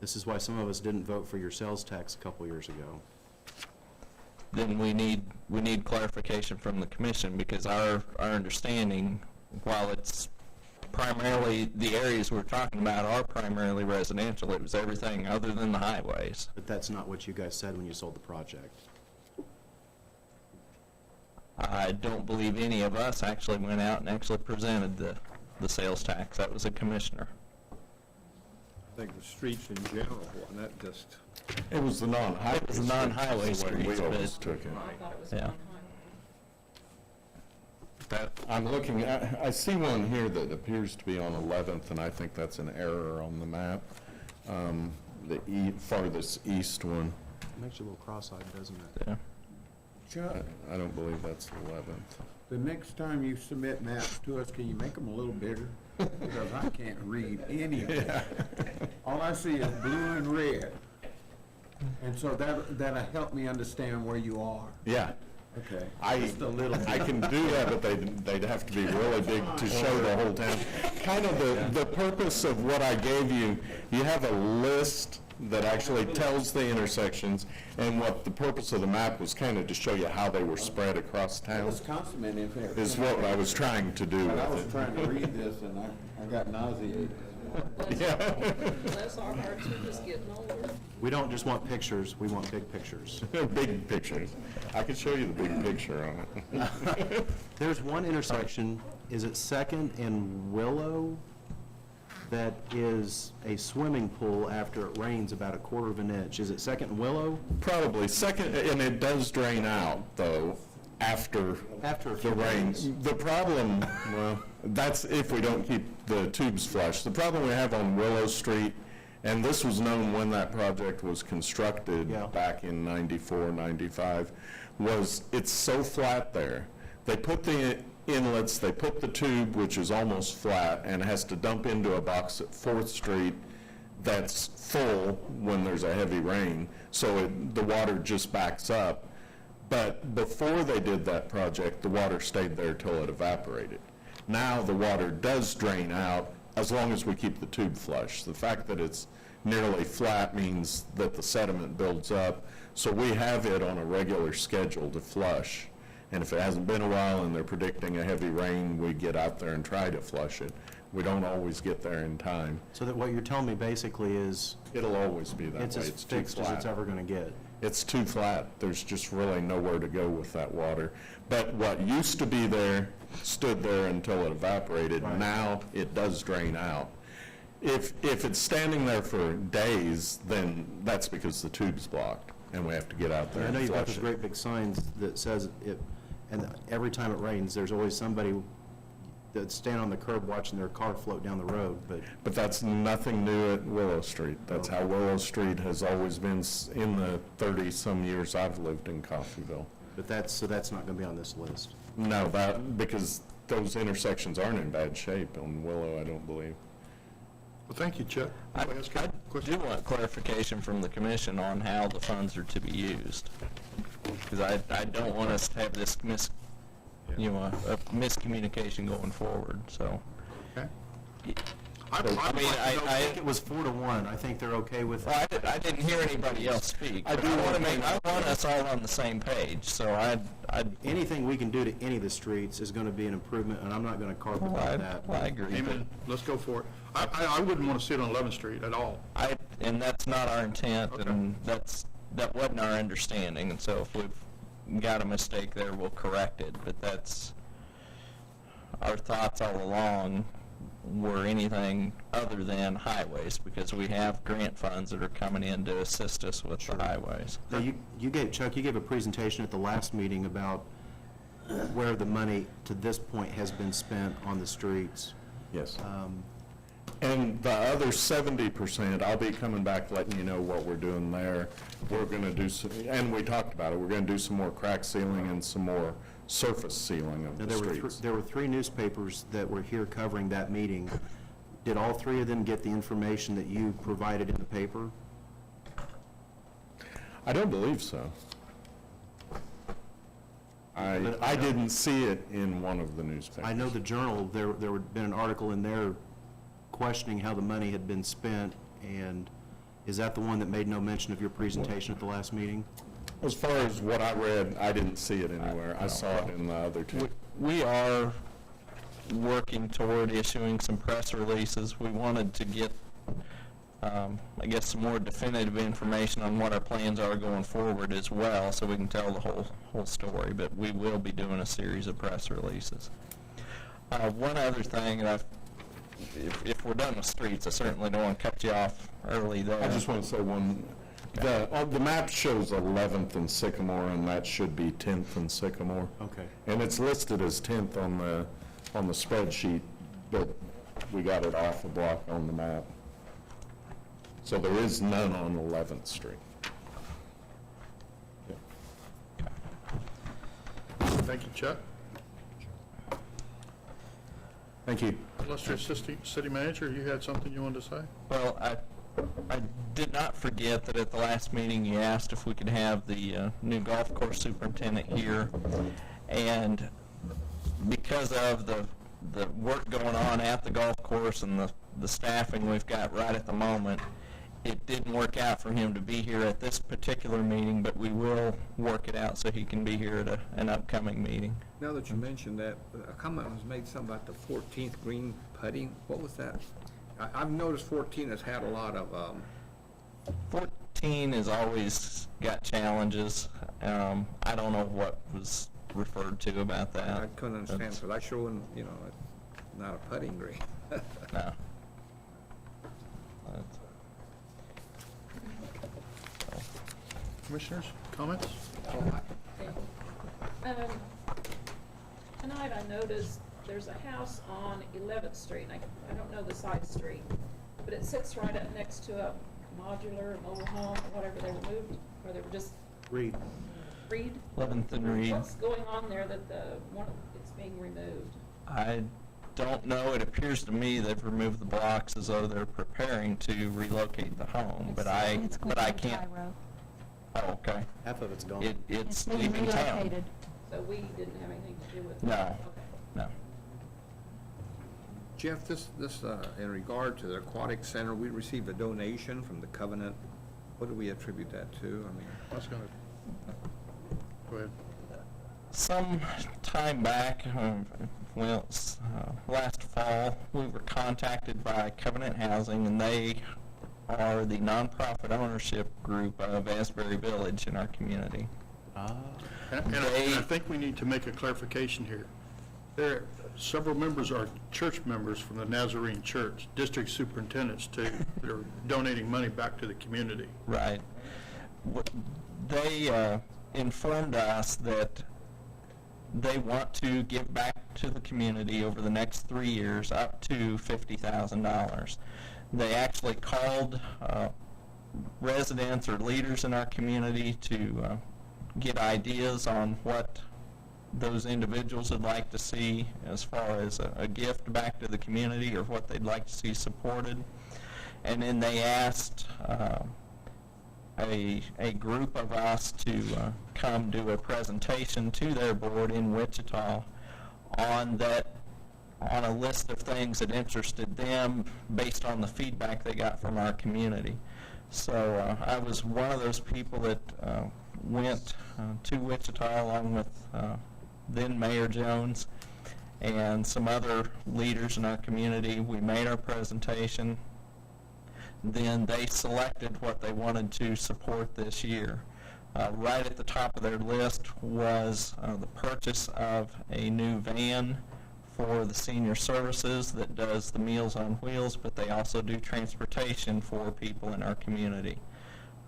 This is why some of us didn't vote for your sales tax a couple years ago. then we need clarification from the commission, because our understanding, while it's primarily, the areas we're talking about are primarily residential, it was everything other than the highways. But that's not what you guys said when you sold the project. I don't believe any of us actually went out and actually presented the sales tax. That was a commissioner. think the streets in general, and that just, It was the non-highway. It was the non-highway streets, We always but, took it. I thought it was Yeah. non-highway. I'm looking, I see one here that appears to be on 11th, and I think that's an error on the map. The farthest east one. Makes you a little cross-eyed, doesn't it? yeah. Chuck, I don't believe that's 11th. the next time you submit maps to us, can you make them a little bigger? Because I can't read any of it. All I see is blue and red. And so that'll help me understand where you are. Yeah. Okay. I can do that, but they'd have to be really big to show the whole town. Kind of the purpose of what I gave you, you have a list that actually tells the intersections, and what the purpose of the map was kind of to show you how they were spread across town, It's consummate in fact. is what I was trying to do But I was with trying to read this and I got nauseated. Bless our hearts, we're just getting older. We don't just want pictures, we want big pictures. it. Big pictures. I can show you the big picture on it. There's one intersection, is it Second and Willow, that is a swimming pool after it rains about 1/4 of an inch. Is it Second and Willow? Probably second, and it does drain out, though, after After a the few rain. rains. The problem, well, that's if we don't keep the tubes flush. The problem we have on Willow Street, and this was known when that project was constructed Yeah. back in 94, 95, was it's so flat there. They put the inlets, they put the tube, which is almost flat, and has to dump into a box at 4th Street that's full when there's a heavy rain, so the water just backs up. But before they did that project, the water stayed there till it evaporated. Now the water does drain out as long as we keep the tube flush. The fact that it's nearly flat means that the sediment builds up, so we have it on a regular schedule to flush. And if it hasn't been a while and they're predicting a heavy rain, we get out there and try to flush it. We don't always get there in time. So that what you're telling me basically is It'll always be that way. it's as It's too fixed as it's flat. ever going to get. It's too flat. There's just really nowhere to go with that water. But what used to be there stood there until it evaporated. Right. Now it does drain out. If it's standing there for days, then that's because the tube's blocked and we have to get out there I know and you've got flush those it. great big signs that says it, and every time it rains, there's always somebody that's standing on the curb watching their car float down the road, but But that's nothing new at Willow Street. That's how Willow Street has always been in the 30-some years I've lived in Coffeyville. so that's not going to be on this list. No, because those intersections aren't in bad shape on Willow, I don't believe. Well, thank you, Chuck. I do want clarification from the commission on how the funds are to be used. Because I don't want us to have this a miscommunication going forward, so. Okay. I mean, I think it was 4-1. I think they're okay with Well, I didn't hear anybody else speak, but I want us all on the same page, so anything we can do to any of the streets is going to be an improvement, and I'm not going to carpet that. I agree. Amen. Let's go for it. I wouldn't want to see it on 11th Street at all. And that's not our intent, and that wasn't our understanding, and so if we've got a mistake there, we'll correct it, but that's, our thoughts all along were anything other than highways, because we have grant funds that are coming in to assist us with the highways. Now, Chuck, you gave a presentation at the last meeting about where the money to this point has been spent on the streets. Yes. And the other 70%, I'll be coming back letting you know what we're doing there. We're going to do some, and we talked about it, we're going to do some more crack sealing and some more surface sealing of Now, the streets. there were 3 newspapers that were here covering that meeting. Did all 3 of them get the information that you provided in the paper? I don't believe so. I didn't see it in one of the newspapers. I know the Journal, there had been an article in there questioning how the money had been spent, and is that the one that made no mention of your presentation at the last meeting? As far as what I read, I didn't see it anywhere. I saw it in the other 2. We are working toward issuing some press releases. We wanted to get, I guess, some more definitive information on what our plans are going forward as well, so we can tell the whole story, but we will be doing a series of press releases. One other thing that if we're done with streets, I certainly don't want to cut you off early there. I just want to say one, the map shows 11th and Sycamore, and that should be 10th and Sycamore. Okay. And it's listed as 10th on the spreadsheet, but we got it off the block on the map. So there is none on 11th Street. Thank you, Chuck. Thank you. Illustrious City Manager, you had something you wanted to say? Well, I did not forget that at the last meeting you asked if we could have the new golf course superintendent here. And because of the work going on at the golf course and the staffing we've got right at the moment, it didn't work out for him to be here at this particular meeting, but we will work it out so he can be here at an upcoming meeting. Now that you mentioned that, a comment was made something about the 14th green putting. What was that? I've noticed 14 has had a lot of, 14 has always got challenges. I don't know what was referred to about that. I couldn't understand, because I sure wouldn't, you know, it's not a putting green. No. Commissioners, comments? Tonight I noticed there's a house on 11th Street, and I don't know the side street, but it sits right up next to a modular mobile home or whatever they were moved, or they were just Reed. Reed? 11th and Reed. What's going on there that it's being removed? I don't know. It appears to me they've removed the blocks as though they're preparing to relocate the home, but I can't. Oh, okay. Half of it's gone. It's leaving town. So we didn't have anything to do with it? No. Okay. No. Jeff, this in regard to the aquatic center, we received a donation from the Covenant. What do we attribute that to? I mean, I was going to, go ahead. Some time back, last fall, we were contacted by Covenant Housing, and they are the nonprofit ownership group of Asbury Village in our community. And I think we need to make a clarification here. There are several members are church members from the Nazarene Church, district superintendents too, that are donating money back to the community. Right. They informed us that they want to give back to the community over the next 3 years up to $50,000. They actually called residents or leaders in our community to get ideas on what those individuals would like to see as far as a gift back to the community or what they'd like to see supported. And then they asked a group of us to come do a presentation to their board in Wichita on a list of things that interested them based on the feedback they got from our community. So I was one of those people that went to Wichita along with then Mayor Jones and some other leaders in our community. We made our presentation. Then they selected what they wanted to support this year. Right at the top of their list was the purchase of a new van for the senior services that does the Meals on Wheels, but they also do transportation for people in our community.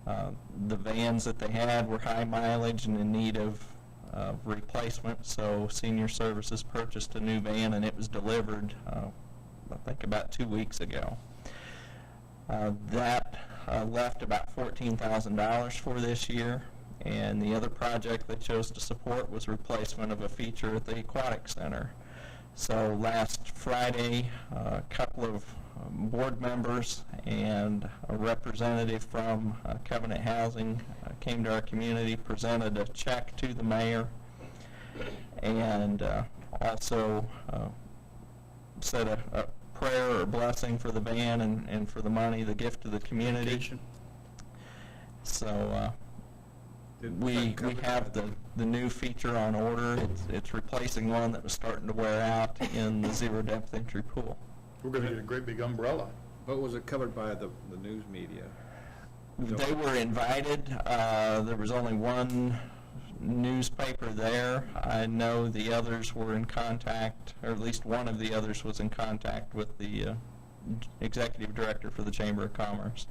The vans that they had were high mileage and in need of replacement, so senior services purchased a new van, and it was delivered, I think, about 2 weeks ago. That left about $14,000 for this year, and the other project they chose to support was replacement of a feature at the Aquatic Center. So last Friday, a couple of board members and a representative from Covenant Housing came to our community, presented a check to the mayor, and also said a prayer or blessing for the van and for the money, the gift to the community. So we have the new feature on order. It's replacing one that was starting to wear out in the zero depth entry pool. We're going to get a great big umbrella. but was it covered by the news media? They were invited. There was only one newspaper there. I know the others were in contact, or at least one of the others was in contact with the executive director for the Chamber of Commerce.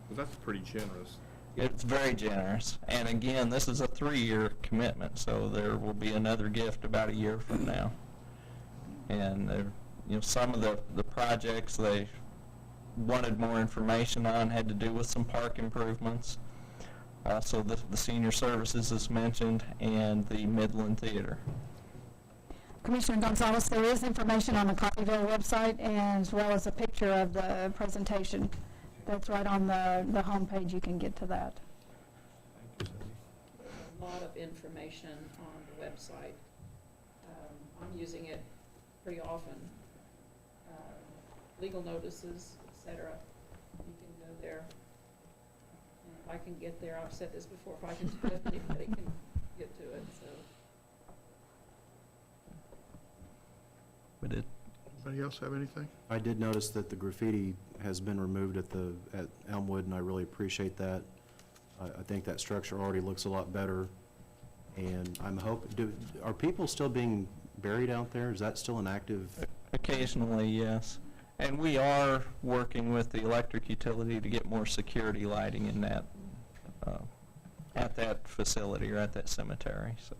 Well, that's pretty generous. It's very generous. And again, this is a 3-year commitment, so there will be another gift about a year from now. And some of the projects they wanted more information on had to do with some park improvements. Also, the senior services as mentioned, and the Midland Theater. Commissioner Gonzalez, there is information on the Coffeyville website, and as well as a picture of the presentation. That's right on the homepage. You can get to that. A lot of information on the website. I'm using it pretty often. Legal notices, etc. You can go there. And if I can get there, I've said this before, if I can do it, anybody can get to it, so. But Anybody else have anything? I did notice that the graffiti has been removed at Elmwood, and I really appreciate that. I think that structure already looks a lot better, and I'm hoping, are people still being buried out there? Is that still an active? Occasionally, yes. And we are working with the electric utility to get more security lighting in that, at that facility or at that cemetery, so.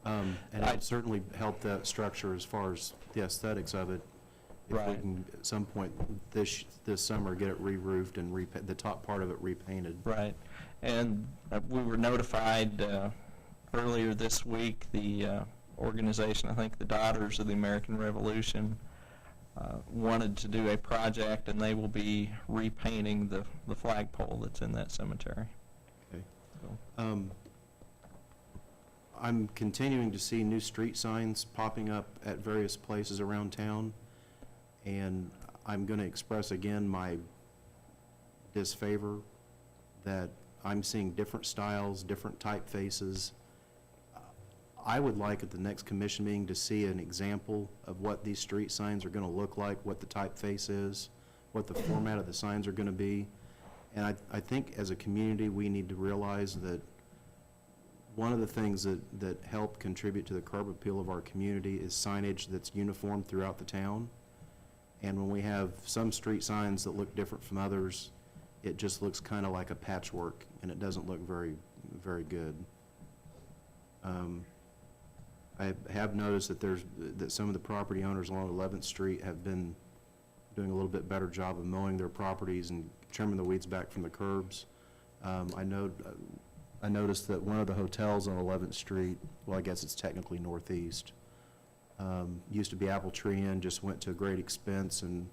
And it would certainly help that structure as far as the aesthetics of it. If we Right. can, at some point this summer, get it re-roofed and the top part of it repainted. Right. And we were notified earlier this week, the organization, I think the Daughters of the American Revolution, wanted to do a project, and they will be repainting the flagpole that's in that cemetery. Okay. So. I'm continuing to see new street signs popping up at various places around town, and I'm going to express again my disfavor that I'm seeing different styles, different typefaces. I would like at the next commission meeting to see an example of what these street signs are going to look like, what the typeface is, what the format of the signs are going to be. And I think as a community, we need to realize that one of the things that help contribute to the curb appeal of our community is signage that's uniform throughout the town. And when we have some street signs that look different from others, it just looks kind of like a patchwork, and it doesn't look very, very good. I have noticed that some of the property owners along 11th Street have been doing a little bit better job of mowing their properties and trimming the weeds back from the curbs. I noticed that one of the hotels on 11th Street, well, I guess it's technically northeast, used to be Apple Tree Inn, just went to a great expense and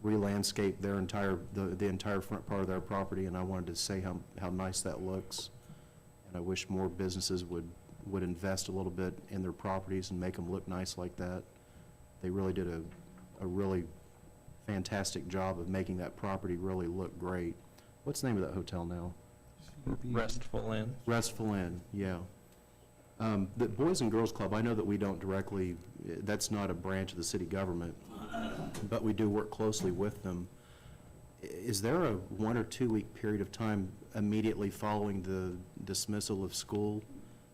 re-landscaped the entire front part of their property, and I wanted to say how nice that looks. And I wish more businesses would invest a little bit in their properties and make them look nice like that. They really did a really fantastic job of making that property really look great. What's the name of that hotel now? Restful Inn. Restful Inn, yeah. The Boys and Girls Club, I know that we don't directly, that's not a branch of the city government, but we do work closely with them. Is there a 1 or 2 week period of time immediately following the dismissal of school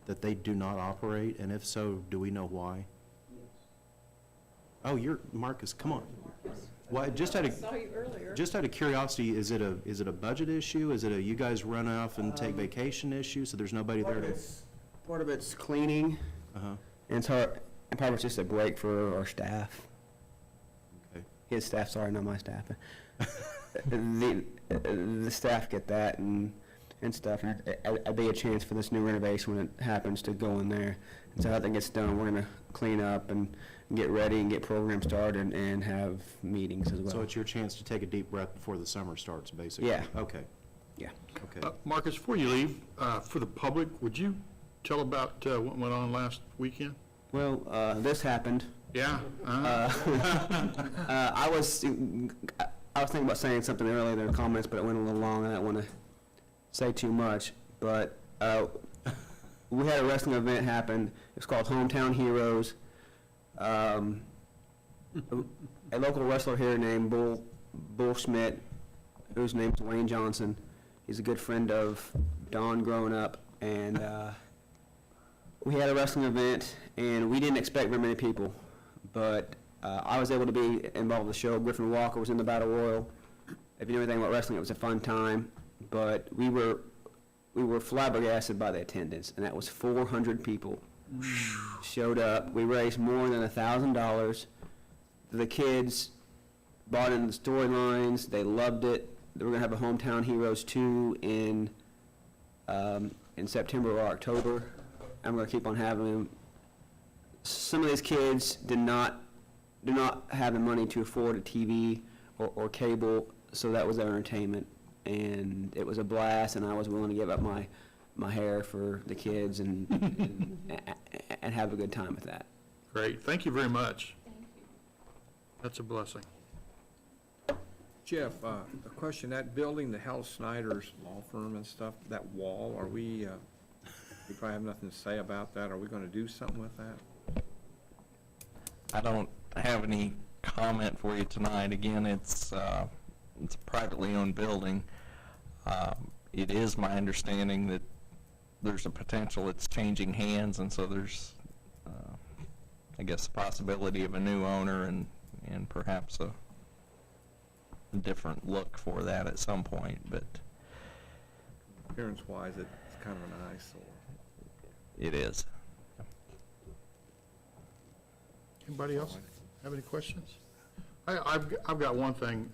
that they do not operate? And if so, do we know why? Oh, you're, Marcus, come on. Why, just out I saw you earlier. of curiosity, is it a budget issue? Is it a you guys run off and take vacation issue, so there's nobody there to? Part of it's cleaning, and part of it's just a break for our staff. Okay. His staff, sorry, not my staff. The staff get that and stuff, and it'd be a chance for this new renovation when it happens to go in there. And so after it gets done, we're gonna clean up and get ready and get programs started and have meetings as well. So it's your chance to take a deep breath before the summer starts, basically? Yeah. Okay. Yeah. Okay. Marcus, before you leave, for the public, would you tell about what went on last weekend? Well, this happened. Yeah. I was thinking about saying something earlier in the comments, but it went a little long, and I don't want to say too much. But we had a wrestling event happen. It's called Hometown Heroes. A local wrestler here named Bull Schmidt, whose name's Wayne Johnson. He's a good friend of Don growing up, and we had a wrestling event, and we didn't expect very many people, but I was able to be involved with the show. Griffin Walker was in the Battle Royal. If you know anything about wrestling, it was a fun time, but we were flabbergasted by the attendance, and that was 400 people showed up. We raised more than $1,000. The kids bought into the storylines. They loved it. We're going to have a Hometown Heroes 2 in September or October. I'm going to keep on having them. Some of these kids do not have the money to afford a TV or cable, so that was their entertainment. And it was a blast, and I was willing to give up my hair for the kids and have a good time with that. Great, thank you very much. That's a blessing. Jeff, a question, that building, the Hal Snyder's law firm and stuff, that wall, are we probably have nothing to say about that. Are we going to do something with that? I don't have any comment for you tonight. Again, it's a privately owned building. It is my understanding that there's a potential it's changing hands, and so there's, I guess, the possibility of a new owner and perhaps a different look for that at some point, but Appearance-wise, it's kind of an eyesore. it is. Anybody else have any questions? I've got one thing,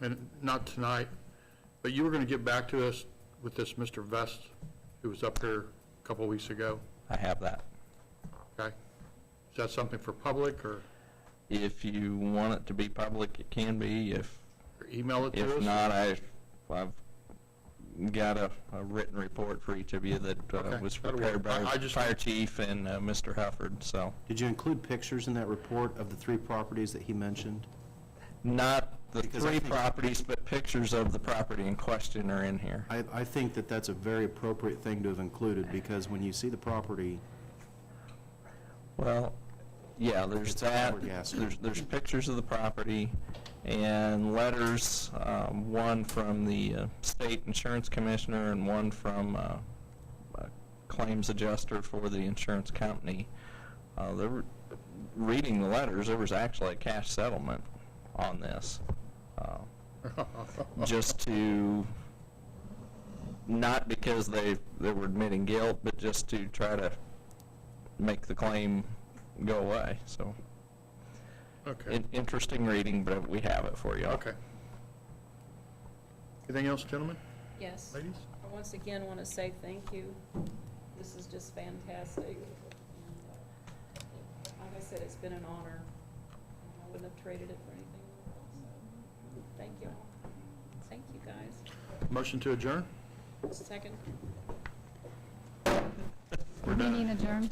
and not tonight, but you were going to get back to us with this Mr. Vest, who was up here a couple of weeks ago. I have that. Okay. Is that something for public, or If you want it to be public, it can be. If email it to us? If not, I've got a written report for each of you that Okay, was that'll prepared work. by I just- Fire Chief and Mr. Hufford, so. Did you include pictures in that report of the 3 properties that he mentioned? Not the Because I 3 think- properties, but pictures of the property in question are in here. I think that that's a very appropriate thing to have included, because when you see the property, Well, yeah, there's It's that, flabbergasting. there's pictures of the property and letters, one from the State Insurance Commissioner and one from a claims adjuster for the insurance company. Reading the letters, there was actually a cash settlement on this. Just to, not because they were admitting guilt, but just to try to make the claim go away, so. Okay. Interesting reading, but we have it for you all. Okay. Anything else, gentlemen? Yes. Ladies? I once again want to say thank you. This is just fantastic. And, like I said, it's been an honor. I wouldn't have traded it for anything in the world, so thank you. Thank you, guys. Motion to adjourn? Second. We're done. Meeting adjourned.